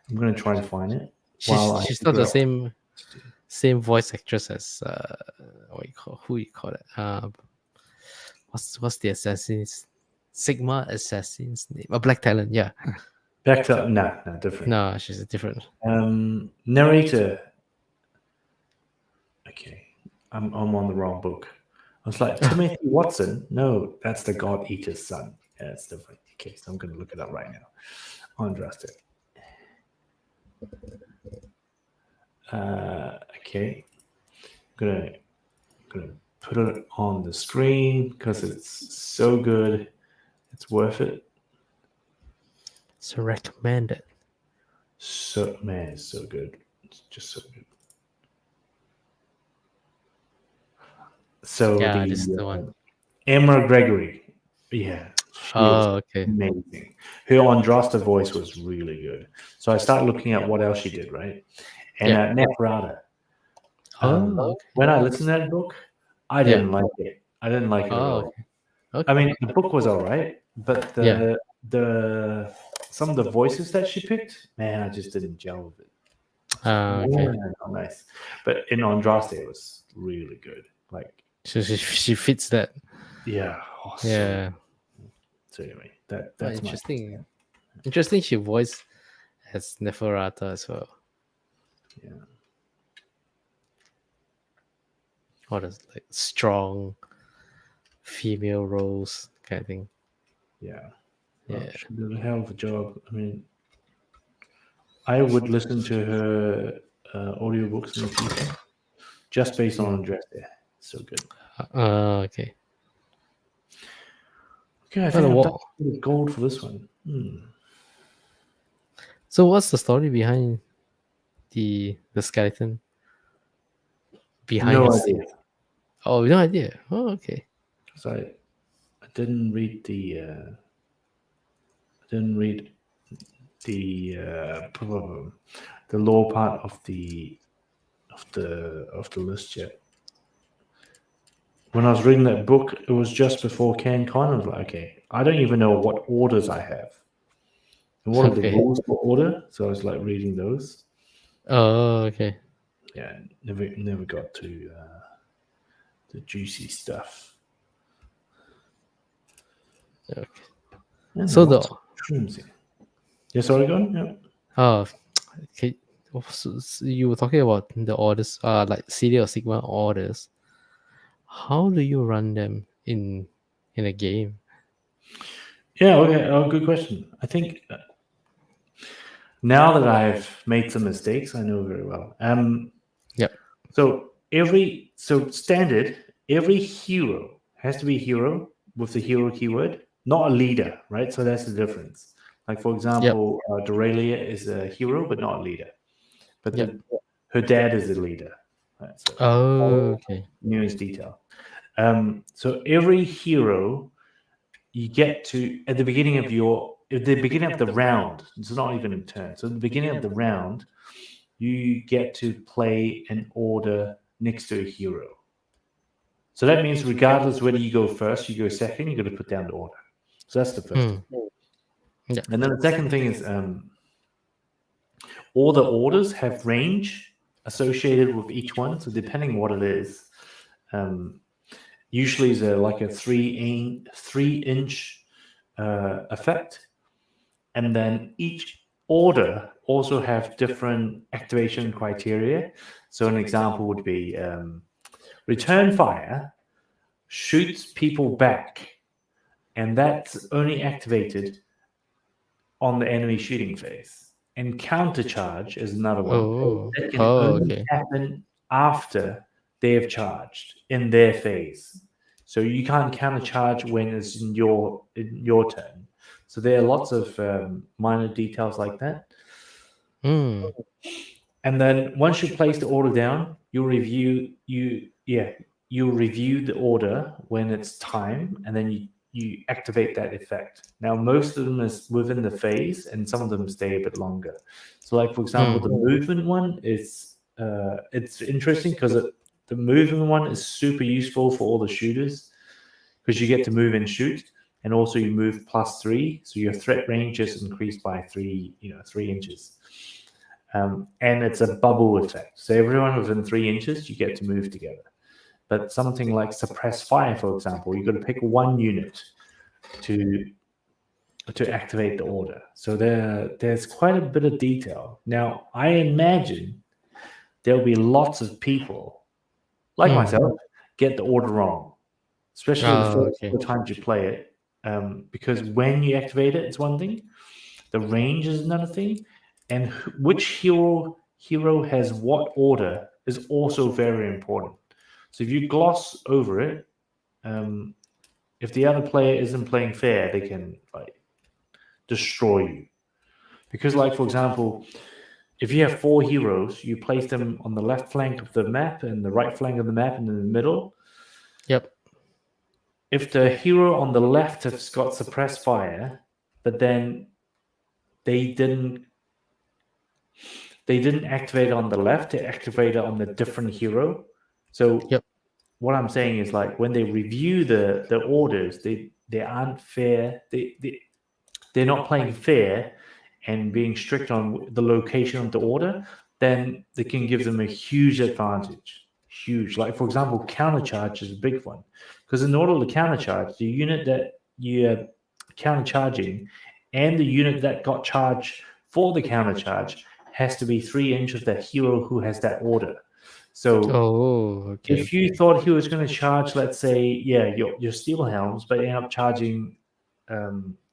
A: I'm gonna try to find it. While I
B: She's
A: look
B: not
A: it
B: the
A: up.
B: same voice actress as who you call it? What's the assassin's Sigma assassin's name? Black Talon, yeah.
A: Back to no, different.
B: No, she's a different.
A: Narrator. Okay, I'm on the wrong book. I was like Timothy Watson. No, that's the God Eater's son. Yeah, it's different. Okay, so I'm gonna look it up right now. Andraste. Okay, gonna put it on the screen because it's so good. It's worth it.
B: So recommended.
A: So man, it's so good. It's just so good. So
B: Yeah, this is the one.
A: Emma Gregory, yeah, she was
B: Okay.
A: amazing. Her Andrasta voice was really good. So I started looking at what else she did, right? And
B: Yeah.
A: Neferata.
B: Okay.
A: When I listened to that book, I didn't like it. I didn't like it at all.
B: Okay. Okay.
A: I mean, the book was all right, but
B: Yeah.
A: the some of the voices that she picked, man, I just didn't gel with it.
B: Okay.
A: Yeah, nice. But in Andraste, it was really good. Like,
B: So she fits that.
A: yeah,
B: Yeah.
A: So anyway, that's
B: interesting. Interesting. She voiced as Neferata as well.
A: Yeah.
B: What is like strong female roles kind of thing.
A: Yeah.
B: Yeah.
A: She did a hell of a job. I mean, I would listen to her audiobooks in the future just based on Andres. Yeah, so good.
B: Okay.
A: Okay, I think I'm done with gold for this one.
B: So what's the story behind the skeleton? Behind
A: No
B: the
A: idea.
B: scene? Oh, no idea. Oh, okay.
A: Because I didn't read the. I didn't read the lore part of the list yet. When I was reading that book, it was just before CanCon. I was like, okay, I don't even know what orders I have. And what are the rules for order? So I was like reading those.
B: Oh, okay.
A: Yeah, never got to the juicy stuff.
B: Okay.
A: And
B: So
A: lots of shrooms here. Yeah, sorry, go on. Yeah.
B: Okay. So you were talking about the orders, like City of Sigma orders. How do you run them in a game?
A: Yeah, okay. Oh, good question. I think now that I've made some mistakes, I know very well.
B: Yep.
A: So standard, every hero has to be a hero with the hero keyword, not a leader, right? So that's the difference. Like for example, Dorelia is a hero but not a leader, but her dad is a leader. Right? So,
B: okay.
A: Newest detail. So every hero you get to at the beginning of the round. It's not even a turn. So at the beginning of the round, you get to play an order next to a hero. So that means regardless whether you go first, you go second, you got to put down the order. So that's the first thing.
B: Yeah.
A: And then the second thing is all the orders have range associated with each one. So depending what it is, usually is like a 3-inch effect, and then each order also have different activation criteria. So an example would be return fire shoots people back, and that's only activated on the enemy shooting phase. And counter charge is another one. That can only happen after they have charged in their phase. So you can't counter charge when it's in your turn. So there are lots of minor details like that. And then once you place the order down, you'll review the order when it's time, and then you activate that effect. Now most of them is within the phase, and some of them stay a bit longer. So like for example, the movement one is it's interesting because the movement one is super useful for all the shooters, because you get to move and shoot, and also you move +3, so your threat range is increased by 3 inches. And it's a bubble effect. So everyone within 3 inches, you get to move together. But something like suppress fire, for example, you've got to pick one unit to activate the order. So there's quite a bit of detail. Now, I imagine there'll be lots of people, like myself, get the order wrong, especially the first couple times you play it. Because when you activate it, it's one thing. The range is another thing. And which hero has what order is also very important. So if you gloss over it, if the other player isn't playing fair, they can destroy you. Because, like for example, if you have 4 heroes, you place them on the left flank of the map and the right flank of the map and in the middle.
B: Yep.
A: If the hero on the left has got suppressed fire, but then they didn't activate on the left, they activated on the different hero. So what I'm saying is, like, when they review the orders, they aren't fair. They're not playing fair and being strict on the location of the order. Then they can give them a huge advantage. Huge. Like for example, countercharge is a big one, because in order to countercharge, the unit that you're countercharging and the unit that got charged for the countercharge has to be 3 inches of the hero who has that order. So if you thought he was going to charge, let's say, your steel helms, but end up charging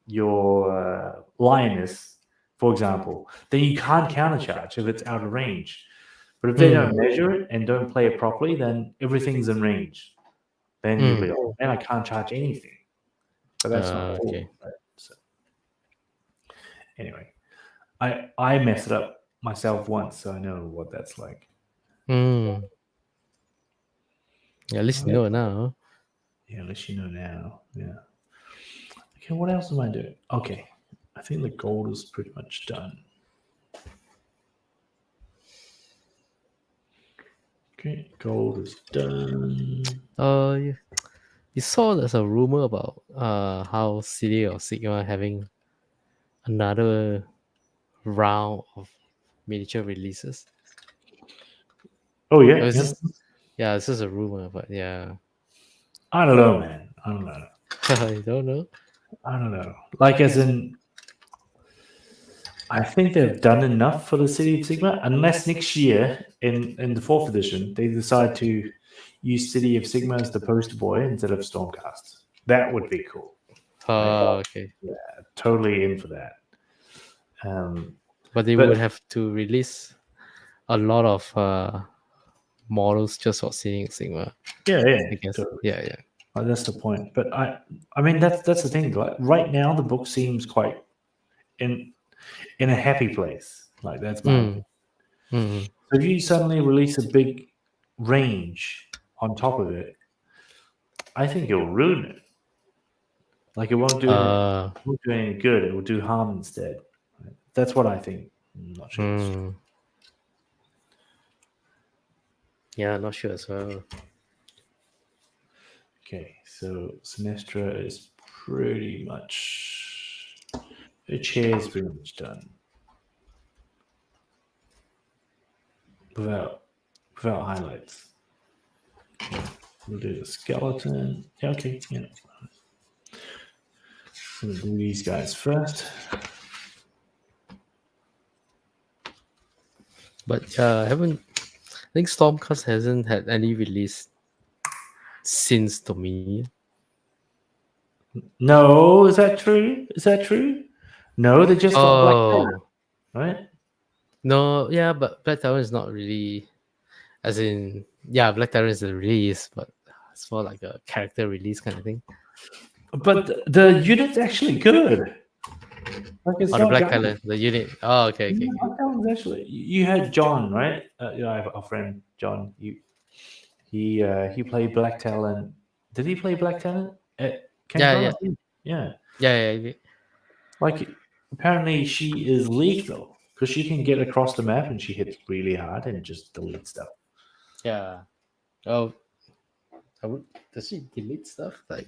A: your lioness, for example, then you can't countercharge if it's out of range. But if they don't measure it and don't play it properly, then everything's in range. Then you'll be like, man, I can't charge anything. But that's not cool, right? So anyway, I messed it up myself once, so I know what that's like.
B: Yeah, at least you know now.
A: Yeah, at least you know now. Yeah. Okay, what else am I doing? Okay. I think the gold is pretty much done. Okay, gold is done.
B: You saw there's a rumor about how City of Sigma having another round of miniature releases.
A: Oh yeah,
B: It's
A: yeah.
B: just, yeah, it's just a rumor, but yeah.
A: I don't know, man. I don't know.
B: I don't know.
A: I don't know. Like as in, I think they've done enough for the City of Sigma, unless next year in the fourth edition they decide to use City of Sigma as the poster boy instead of Stormcast. That would be cool.
B: Okay.
A: Yeah, totally in for that.
B: But they would have to release a lot of models just for seeing Sigma.
A: Yeah,
B: I guess.
A: totally.
B: Yeah.
A: That's the point. But I mean, that's the thing. Like right now, the book seems quite in a happy place. Like that's my opinion. So if you suddenly release a big range on top of it, I think it'll ruin it. Like it won't do any good. It will do harm instead. Right? That's what I think. I'm not sure.
B: Yeah, not sure as well.
A: Okay, so Sinestra is pretty much the chair is pretty much done. Without highlights. Okay, we'll do the skeleton. Yeah, okay, yeah. So we'll do these guys first.
B: But I think Stormcast hasn't had any release since Dominion.
A: No, is that true? Is that true? No, they just got Black Tower, right?
B: No, yeah, but Black Tower is not really, as in, yeah, Black Tower is a release, but it's more like a character release kind of thing.
A: But the unit's actually good. Like it's
B: the Black Talent, the unit. Oh, okay.
A: Black Talent's actually. You had John, right? I have a friend, John. He played Black Talent. Did he play Black Talent?
B: Yeah.
A: Like apparently she is lethal because she can get across the map and she hits really hard and just delete stuff.
B: Yeah. Oh, does she delete stuff? Like,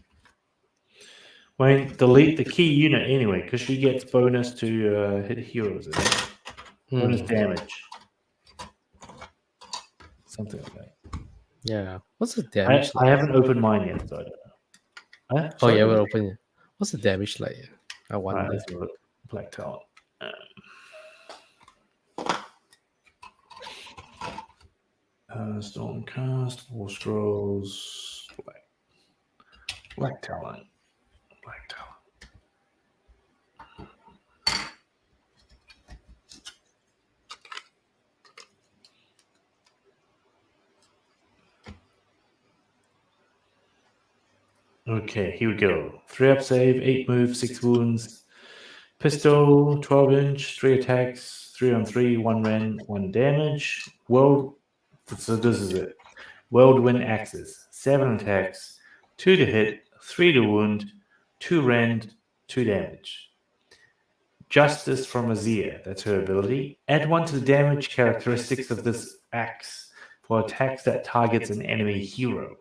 A: I mean, delete the key unit anyway because she gets bonus to hit heroes. Bonus damage. Something like that.
B: Yeah. What's the damage?
A: I haven't opened mine yet, so I don't know.
B: Oh, yeah, we'll open it. What's the damage like? I wonder.
A: Let's look. Black Talent. Stormcast, War Scrolls, Black Talent. Okay, here we go. 3 up save, 8 move, 6 wounds. Pistol, 12-inch, 3 attacks, 3 on 3, 1 rend, 1 damage. So this is it. Whirlwind axes, 7 attacks, 2 to hit, 3 to wound, 2 rend, 2 damage. Justice from Azir, that's her ability. Add 1 to the damage characteristics of this axe for attacks that targets an enemy hero.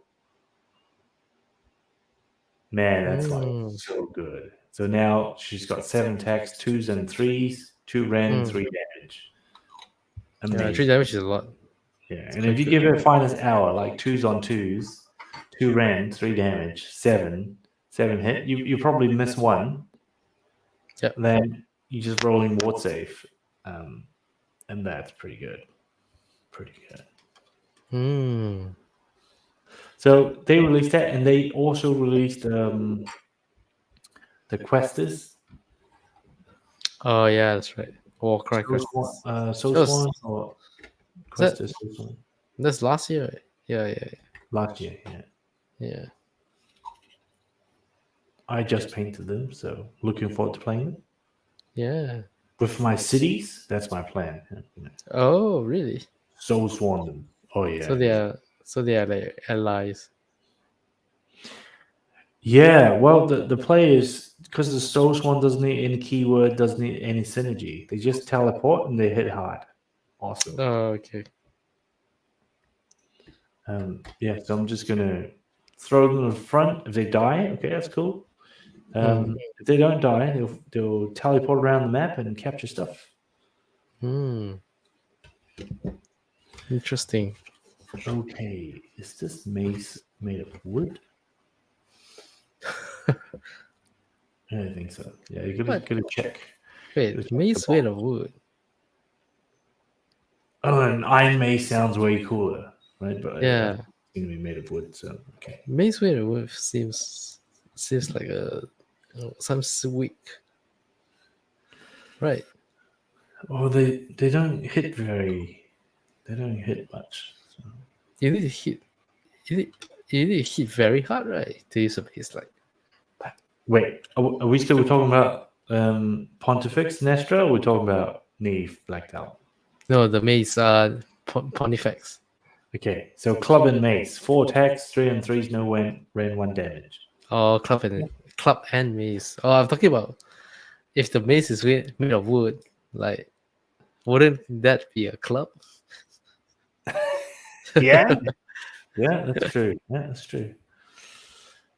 A: Man, that's like so good. So now she's got 7 attacks, 2s and 3s, 2 rend, 3 damage. Amazing.
B: Yeah, 3 damage is a lot.
A: Yeah, and if you give her finest hour, like 2s on 2s, 2 rend, 3 damage, 7 hit, you probably miss 1.
B: Yep.
A: Then you just roll in ward save. And that's pretty good. So they released that, and they also released the Questers.
B: Oh yeah, that's right. Warcry
A: Questers. Soulsworn or Questers.
B: That's last year. Right? Yeah.
A: Last year,
B: yeah.
A: I just painted them, so looking forward to playing them.
B: Yeah.
A: With my cities, that's my plan.
B: Oh, really?
A: Soulsworn them. Oh yeah.
B: So they are like allies.
A: Yeah, well, the play is because the Source one doesn't need any keyword, doesn't need any synergy. They just teleport and they hit hard. Awesome.
B: Oh, okay.
A: Yeah, so I'm just gonna throw them in front. If they die, okay, that's cool. If they don't die, they'll teleport around the map and capture stuff.
B: Interesting.
A: Okay, is this mace made of wood? I don't think so. Yeah, you gotta check.
B: Wait, mace made of wood.
A: Oh, an iron mace sounds way cooler, right? But
B: Yeah,
A: it's gonna be made of wood, so okay.
B: mace made of wood seems like some weak, right?
A: Oh, they don't hit very. They don't hit much. So.
B: You need to hit. You need to hit very hard, right? To use a mace like.
A: Wait, are we still talking about Pontifex Nestra? Or we're talking about Neve Black Talon.
B: No, the mace. Pontifex.
A: Okay, so club and mace, 4 attacks, 3 and 3s, no rain, 1 damage.
B: Oh, club and mace. Oh, I'm talking about if the mace is made of wood, like wouldn't that be a club?
A: Yeah, yeah, that's true. Yeah, that's true.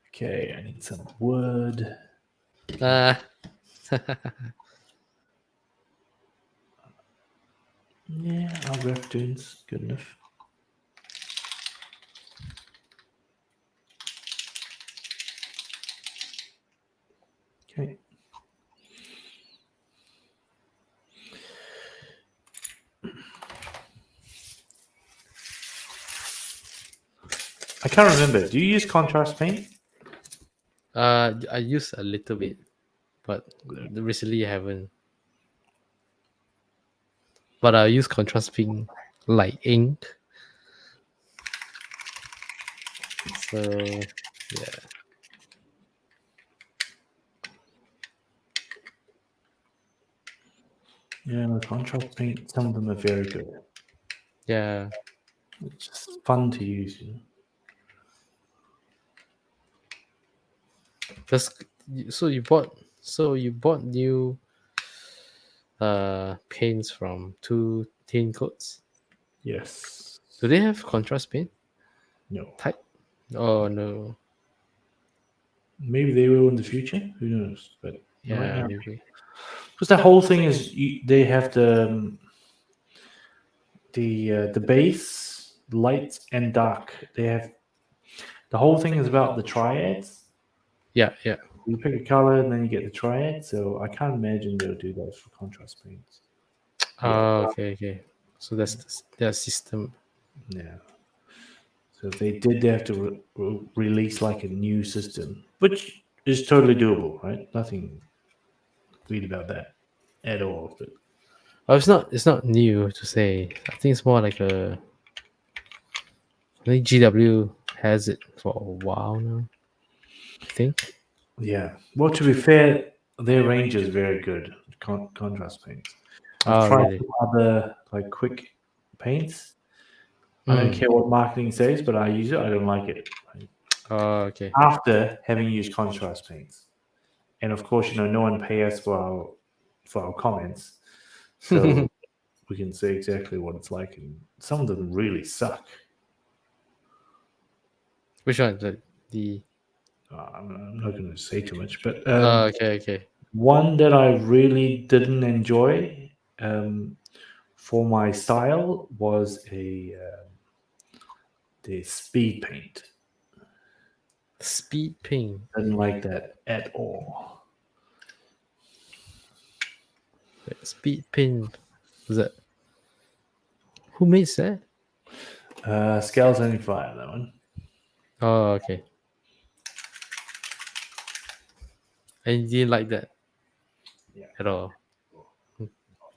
A: Okay, I need some wood.
B: Yeah,
A: I'll grab tunes. Good enough. Okay. I can't remember. Do you use contrast paint?
B: I use a little bit, but recently I haven't. But I use contrast pink like ink. So yeah.
A: Yeah, the contrast paint. Some of them are very good.
B: Yeah.
A: It's just fun to use. You know?
B: Just so you bought new paints from 2 tin coats.
A: Yes.
B: Do they have contrast paint
A: No.
B: type? Oh no.
A: Maybe they will in the future. Who knows? But
B: Yeah,
A: right now,
B: maybe.
A: because the whole thing is they have the base, light and dark. They have the whole thing is about the triads.
B: Yeah, yeah.
A: You pick a color and then you get the triad. So I can't imagine they'll do that for contrast paints.
B: Oh, okay. So that's their system.
A: Yeah. So if they did, they have to release like a new system, which is totally doable, right? Nothing weird about that at all. But
B: Oh, it's not new to say. I think it's more like I think GW has it for a while now. I think.
A: yeah. Well, to be fair, their range is very good. Contrast paints. I've tried
B: Really?
A: some other like quick paints. I don't care what marketing says, but I use it. I don't like it. Right?
B: Oh, okay.
A: After having used contrast paints, and of course, no one pay us for our comments, so we can say exactly what it's like. And some of them really suck.
B: Which one? The
A: I'm not going to say too much, but
B: okay.
A: one that I really didn't enjoy for my style was the speed paint.
B: Speed paint.
A: Didn't like that at all.
B: Speed paint. Was that? Who made that?
A: Scale 75, that one.
B: Oh, okay. And you didn't like that?
A: Yeah.
B: At all?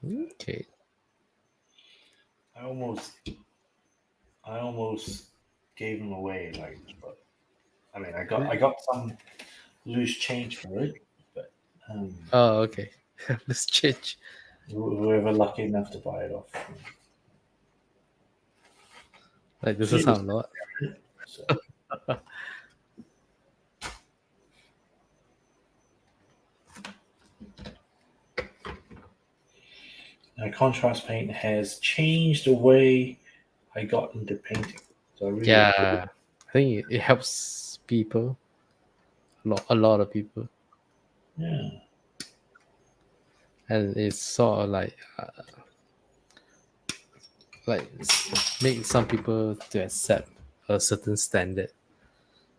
B: Okay.
A: I almost gave them away, like, but I mean, I got some loose change for it, but
B: Oh, okay. Let's change.
A: whoever lucky enough to buy it off.
B: Like this is sound a lot.
A: So. contrast paint has changed the way I got into painting. So I really
B: Yeah, I think it helps people, a lot of people,
A: yeah.
B: and it's sort of like make some people to accept a certain standard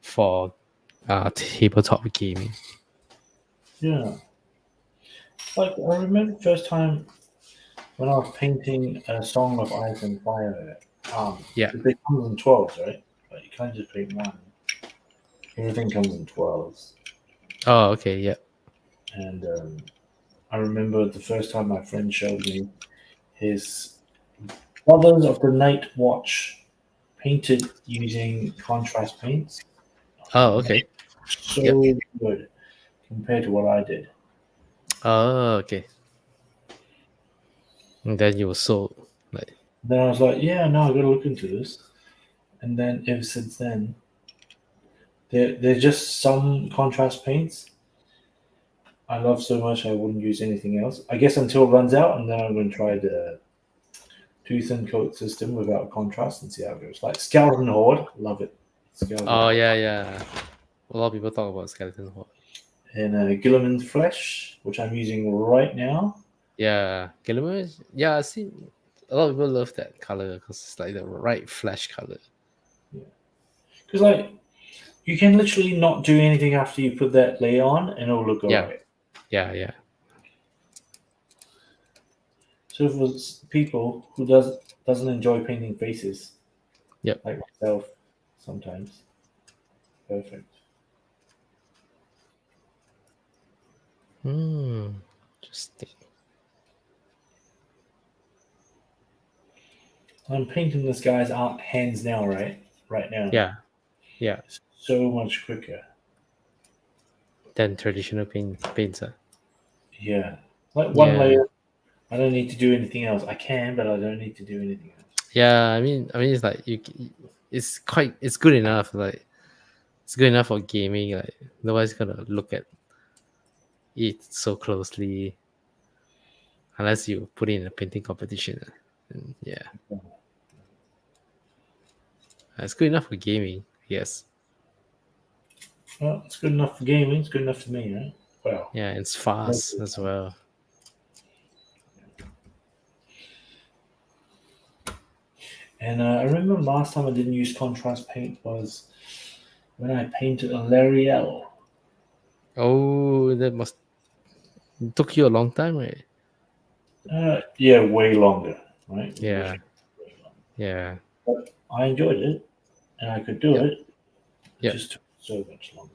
B: for tabletop gaming.
A: Yeah. Like I remember the first time when I was painting a Song of Ice and Fire,
B: Yeah.
A: it comes in 12s, right? But you can't just paint one. Everything comes in 12s.
B: Oh, okay. Yeah.
A: And I remember the first time my friend showed me his Brothers of the Night Watch painted using contrast paints.
B: Oh, okay. Yep.
A: So good compared to what I did.
B: Oh, okay. And then you were sold. Like,
A: Then I was like, yeah, no, I gotta look into this. And then ever since then, there's just some contrast paints I love so much I wouldn't use anything else. I guess until it runs out, and then I'm going to try the tooth and coat system without contrast and see how it goes. Like Skeleton Horde, love it. Skeleton
B: oh
A: Horde.
B: yeah. A lot of people talk about skeleton horde.
A: And Gilliman's Flesh, which I'm using right now.
B: Yeah, Gillimer. Yeah, I see. A lot of people love that color because it's like the right flesh color.
A: Because like you can literally not do anything after you put that layer on, and it'll look
B: Yeah.
A: alright.
B: Yeah.
A: So for people who doesn't enjoy painting faces,
B: Yep.
A: like myself, sometimes, perfect.
B: Interesting.
A: I'm painting this guy's hands now, right? Right now.
B: Yeah.
A: It's so much quicker.
B: Than traditional paints.
A: Yeah. Like one
B: Yeah.
A: layer, I don't need to do anything else. I can, but I don't need to do anything else.
B: Yeah, I mean, it's like it's good enough. Like, it's good enough for gaming. Like, nobody's gonna look at it so closely unless you put it in a painting competition. And yeah, it's good enough for gaming. Yes.
A: Well, it's good enough for gaming. It's good enough for me, right? Well,
B: Yeah, it's fast as well.
A: and I remember last time I didn't use contrast paint was when I painted a L'Oreal.
B: Oh, that must took you a long time, right?
A: Yeah, way longer, right?
B: Yeah.
A: Way longer.
B: Yeah.
A: But I enjoyed it, and I could do
B: Yep.
A: it. It
B: Yep.
A: just took so much longer.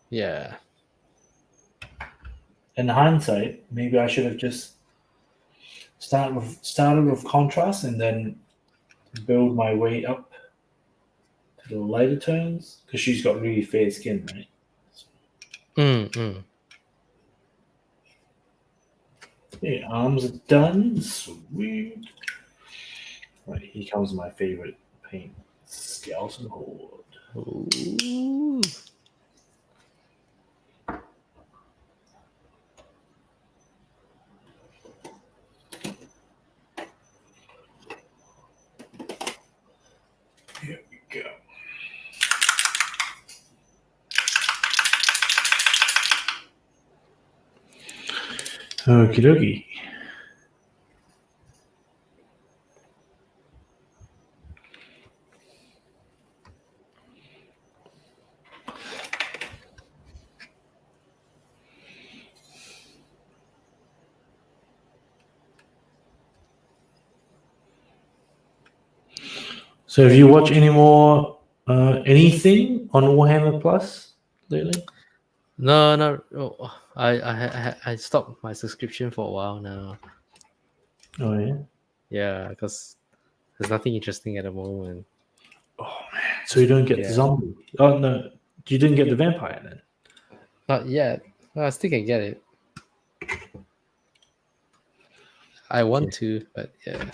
B: Yeah.
A: In hindsight, maybe I should have just started with contrast and then build my way up to the lighter tones because she's got really fair skin, right? Okay, arms are done. Sweet. Right, here comes my favorite paint, Skeleton Horde.
B: Ooh.
A: Here we go. Okie dokie. So, have you watched any more anything on Warhammer Plus lately?
B: No. Oh, I stopped my subscription for a while now.
A: Oh yeah.
B: Yeah, because there's nothing interesting at the moment.
A: Oh man. So you don't get the zombie? Oh no, you didn't get the vampire then.
B: Not yet. Well, I still can get it. I want to, but yeah.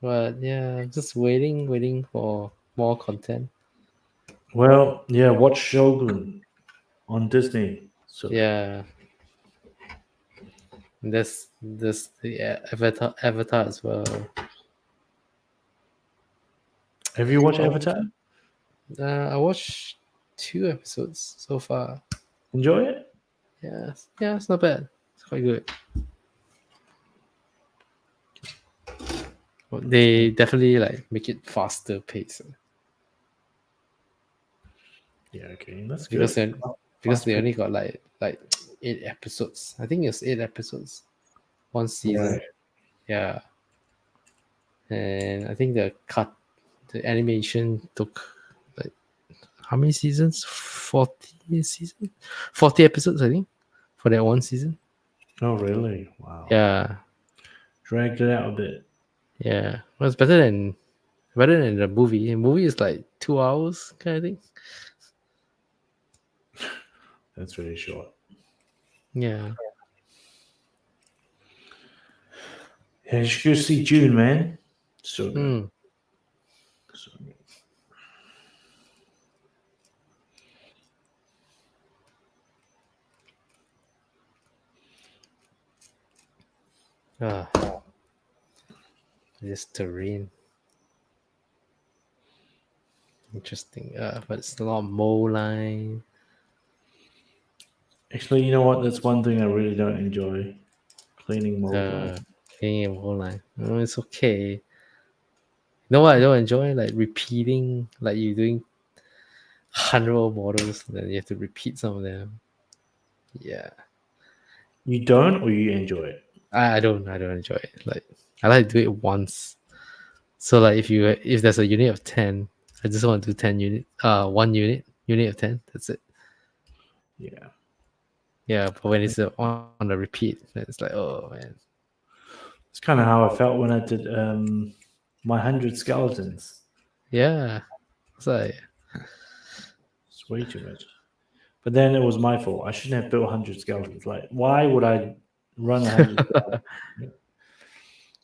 B: But yeah, I'm just waiting for more content.
A: Well, yeah, watch Shogun on Disney. So
B: Yeah. And there's the Avatar as well.
A: Have you watched Avatar?
B: I watched 2 episodes so far.
A: Enjoy it?
B: Yeah, it's not bad. It's quite good. But they definitely like make it faster pace
A: Yeah, okay, that's
B: because
A: good.
B: they only got like 8 episodes. I think it's 8 episodes, one season.
A: Right.
B: Yeah, and I think the animation took like how many seasons? 40 seasons, 40 episodes, I think, for that one season.
A: Oh, really? Wow.
B: Yeah,
A: Dragged it out a bit.
B: yeah. Well, it's better than the movie. The movie is like 2 hours kind of thing.
A: That's really short.
B: Yeah.
A: Yeah, you should go see June, man. So good.
B: Mm.
A: So good.
B: Ah, this terrain. Interesting. But it's a lot of mole line.
A: Actually, you know what? That's one thing I really don't enjoy. Cleaning mold line.
B: Cleaning a mole line. Oh, it's okay. You know what I don't enjoy? Like repeating, like you're doing 100 models, then you have to repeat some of them. Yeah.
A: You don't, or you enjoy it?
B: I don't enjoy it. Like I like to do it once. So like if there's a unit of 10, I just want to do 10 unit, 1 unit of 10. That's it.
A: Yeah.
B: Yeah, but when it's on the repeat, then it's like, oh man.
A: It's kind of how I felt when I did my 100 skeletons.
B: Yeah. It's like
A: It's way too much. But then it was my fault. I shouldn't have built 100 skeletons. Like, why would I run 100 skeletons?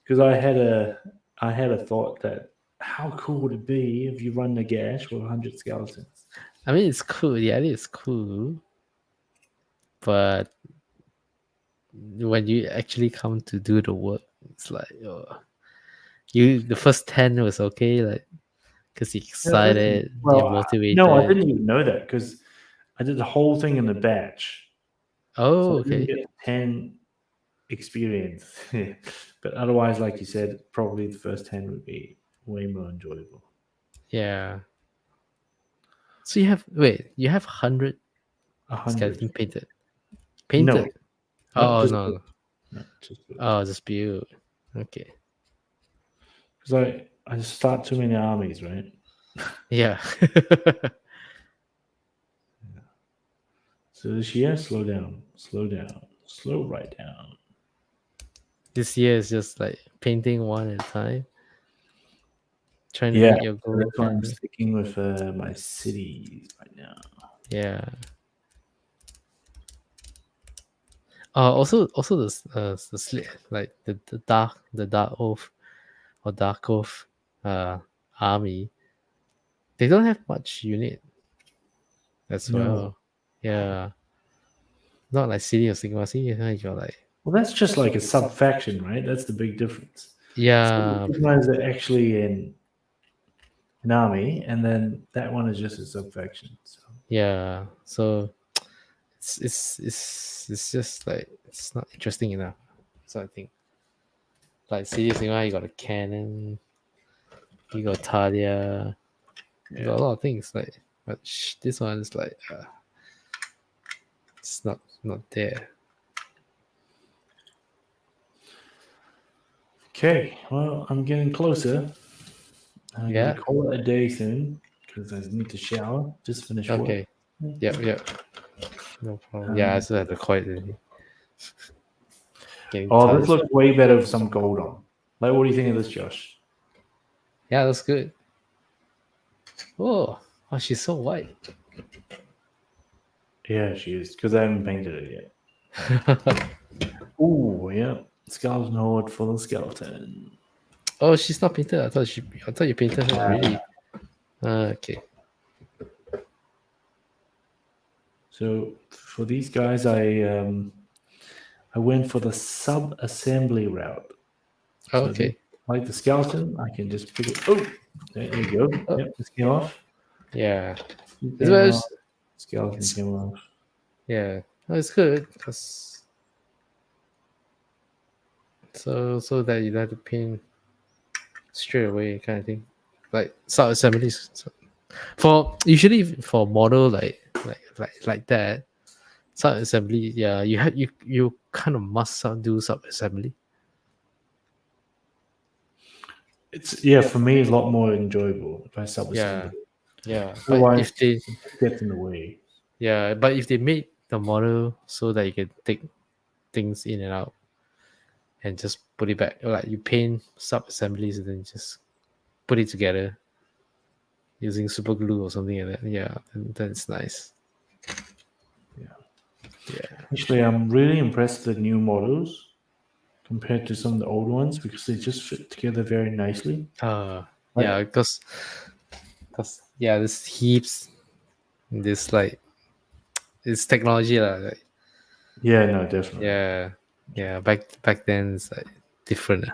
A: Because I had a thought that how cool would it be if you run the gash with 100 skeletons?
B: I mean, it's cool. Yeah, it is cool. But when you actually come to do the work, it's like, the first 10 was okay, like, because you're excited, you're motivated.
A: No, I didn't even know that because I did the whole thing in the batch.
B: Oh,
A: so I didn't
B: okay.
A: get 10 experience. But otherwise, like you said, probably the first 10 would be way more enjoyable.
B: Yeah. So you have 100 skeleton
A: 100.
B: painted.
A: No.
B: Oh
A: just
B: no.
A: No, just
B: Just build. Okay.
A: because I just start too many armies, right?
B: Yeah.
A: So this year, slow down, slow right down.
B: This year is just like painting one at a time. Trying to
A: Yeah,
B: meet your goal.
A: that's why I'm sticking with my cities right now.
B: Yeah. Also the like the dark oath or dark oath army. They don't have much unit as
A: No.
B: well. Yeah. Not like City of Sigma. City of Sigma, you're like,
A: Well, that's just like a sub faction, right? That's the big difference.
B: yeah.
A: Sigma is actually in an army, and then that one is just a sub faction. So.
B: Yeah. So it's just like it's not interesting enough. So I think like City of Sigma, you got a cannon, you got Talia, you got a lot of things like, but this one is like it's not there.
A: Okay, well, I'm getting closer. I'm
B: Yeah.
A: gonna call it a day soon because I need to shower. Just finish work.
B: Okay. Yeah. No problem. Yeah, I still have to call it really.
A: Oh, this looks way better with some gold on. Like, what do you think of this, Josh?
B: Yeah, that's good. Oh, she's so white.
A: Yeah, she is because I haven't painted it yet. Oh, yeah, skeleton horde full of skeleton.
B: Oh, she's not painted. I thought you painted her already. Okay.
A: So for these guys, I I went for the sub-assembly route.
B: Oh,
A: So
B: okay.
A: like the skeleton, I can just pick it. Oh, there you go.
B: Oh.
A: Yep, this came off.
B: Yeah.
A: This
B: As
A: came
B: well
A: off.
B: as,
A: Skeleton came off.
B: yeah. No, it's good because so that you don't have to paint straight away kind of thing. Like sub assemblies. So for usually for model like that, sub assembly, yeah, you kind of must do sub assembly.
A: It's for me it's a lot more enjoyable if I sub-assemble.
B: Yeah. But
A: Otherwise,
B: if they
A: it gets in the way.
B: but if they made the model so that you can take things in and out and just put it back, like you paint sub assemblies and then just put it together using super glue or something like that. Yeah, that's nice.
A: Actually, I'm really impressed with the new models compared to some of the old ones because they just fit together very nicely.
B: Yeah, because this heaps, this like it's technology like,
A: Yeah, no, definitely.
B: yeah. Back then it's like different.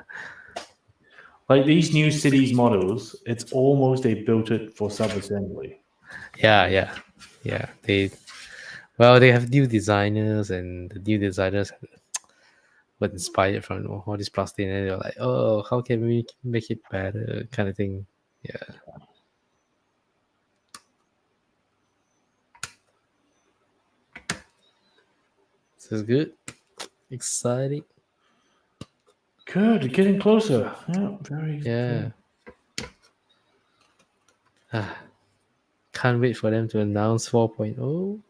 A: Like these new cities models, it's almost they built it for sub-assembly.
B: Yeah. They have new designers, and the new designers were inspired from all this plastic, and they're like, oh, how can we make it better, kind of thing. Yeah. This is good. Exciting.
A: Good, getting closer. Yeah, very.
B: Yeah. Can't wait for them to announce 4.0.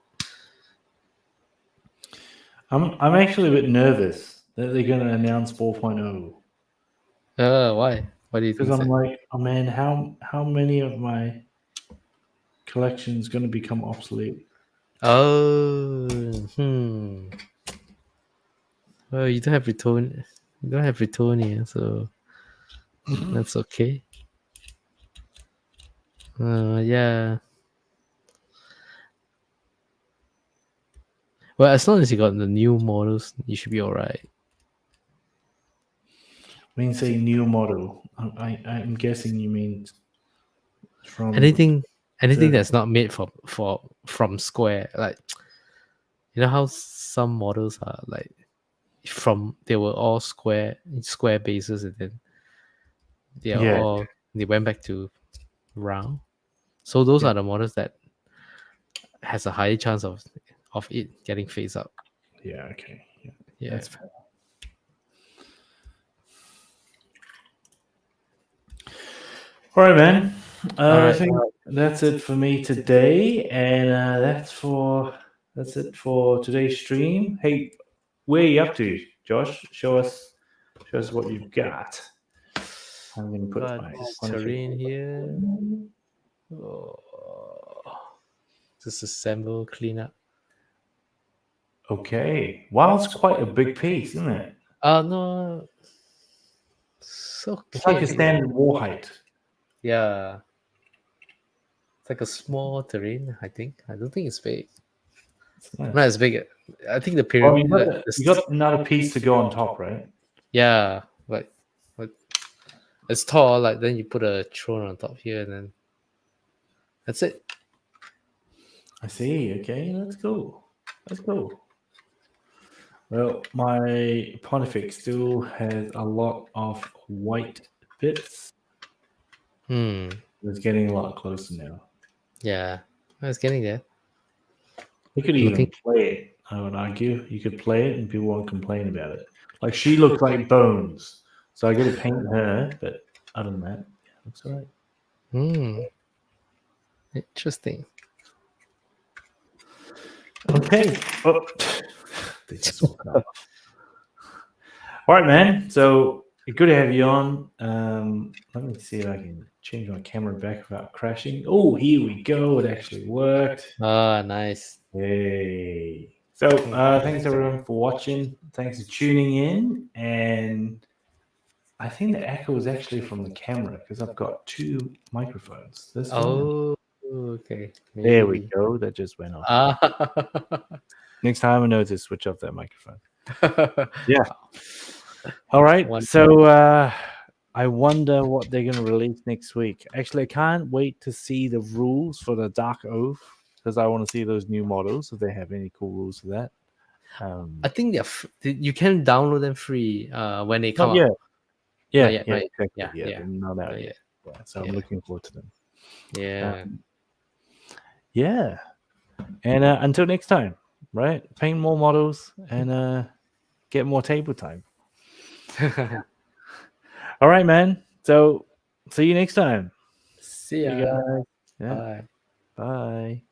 A: I'm actually a bit nervous that they're going to announce 4.0
B: Why? Why do you think
A: because I'm
B: so?
A: like, oh man, how many of my collections going to become obsolete?
B: Oh, well, you don't have Retonia, so that's okay. Yeah. Well, as long as you got the new models, you should be alright.
A: When you say new model, I'm guessing you mean from
B: Anything
A: the
B: that's not made from Square, like you know how some models are like they were all square bases, and then they went back to round. So those
A: Yeah.
B: are the models that has a higher chance of it getting phased out.
A: Yeah, okay.
B: Yeah.
A: That's fair. All right, man. I think that's it for me today, and that's it for today's stream. Hey, where are you up to, Josh? Show us what you've got. I'm going to put
B: Got
A: my
B: this
A: wonderful-
B: terrain here. Just assemble, clean up.
A: Okay. Wow, it's quite a big piece, isn't it?
B: No. It's okay.
A: It's like a standard wall height.
B: Yeah. It's like a small terrain, I think. I don't think it's big.
A: Nice.
B: Not as big. I think the
A: Well,
B: pyramid.
A: you got another piece to go on top, right?
B: Yeah, like it's tall. Like then you put a throne on top here, and then that's it.
A: I see. Okay, that's cool. That's cool. Well, my Pontifex still has a lot of white bits. It's getting a lot closer now.
B: Yeah, I was getting there.
A: You could even play it, I would argue. You could play it and people won't complain about it. Like she looks like bones. So I got to paint her, but other than that, yeah, looks all right.
B: Interesting.
A: Okay. Oh. They just woke up. All right, man. So good to have you on. Let me see if I can change my camera back without crashing. Oh, here we go. It actually worked.
B: Ah, nice.
A: Hey. So thanks everyone for watching. Thanks for tuning in. And I think the echo is actually from the camera because I've got two microphones. This one.
B: Okay.
A: There we go. That just went off. Next time I know to switch off that microphone. Yeah. All right.
B: One-
A: So I wonder what they're going to release next week. Actually, I can't wait to see the rules for the Dark Oath because I want to see those new models if they have any cool rules for that.
B: I think you can download them free when they come
A: Not yet.
B: out.
A: Yeah,
B: Not yet,
A: yeah,
B: right?
A: exactly.
B: Yeah,
A: Yeah,
B: yeah.
A: they're not out
B: Not
A: yet.
B: yet.
A: Yeah, so I'm
B: Yeah.
A: looking forward to them.
B: Yeah.
A: Yeah. And until next time, right? Paint more models and get more table time. All right, man. So see you next time.
B: See
A: You
B: ya.
A: guys. Yeah.
B: Bye.
A: Bye.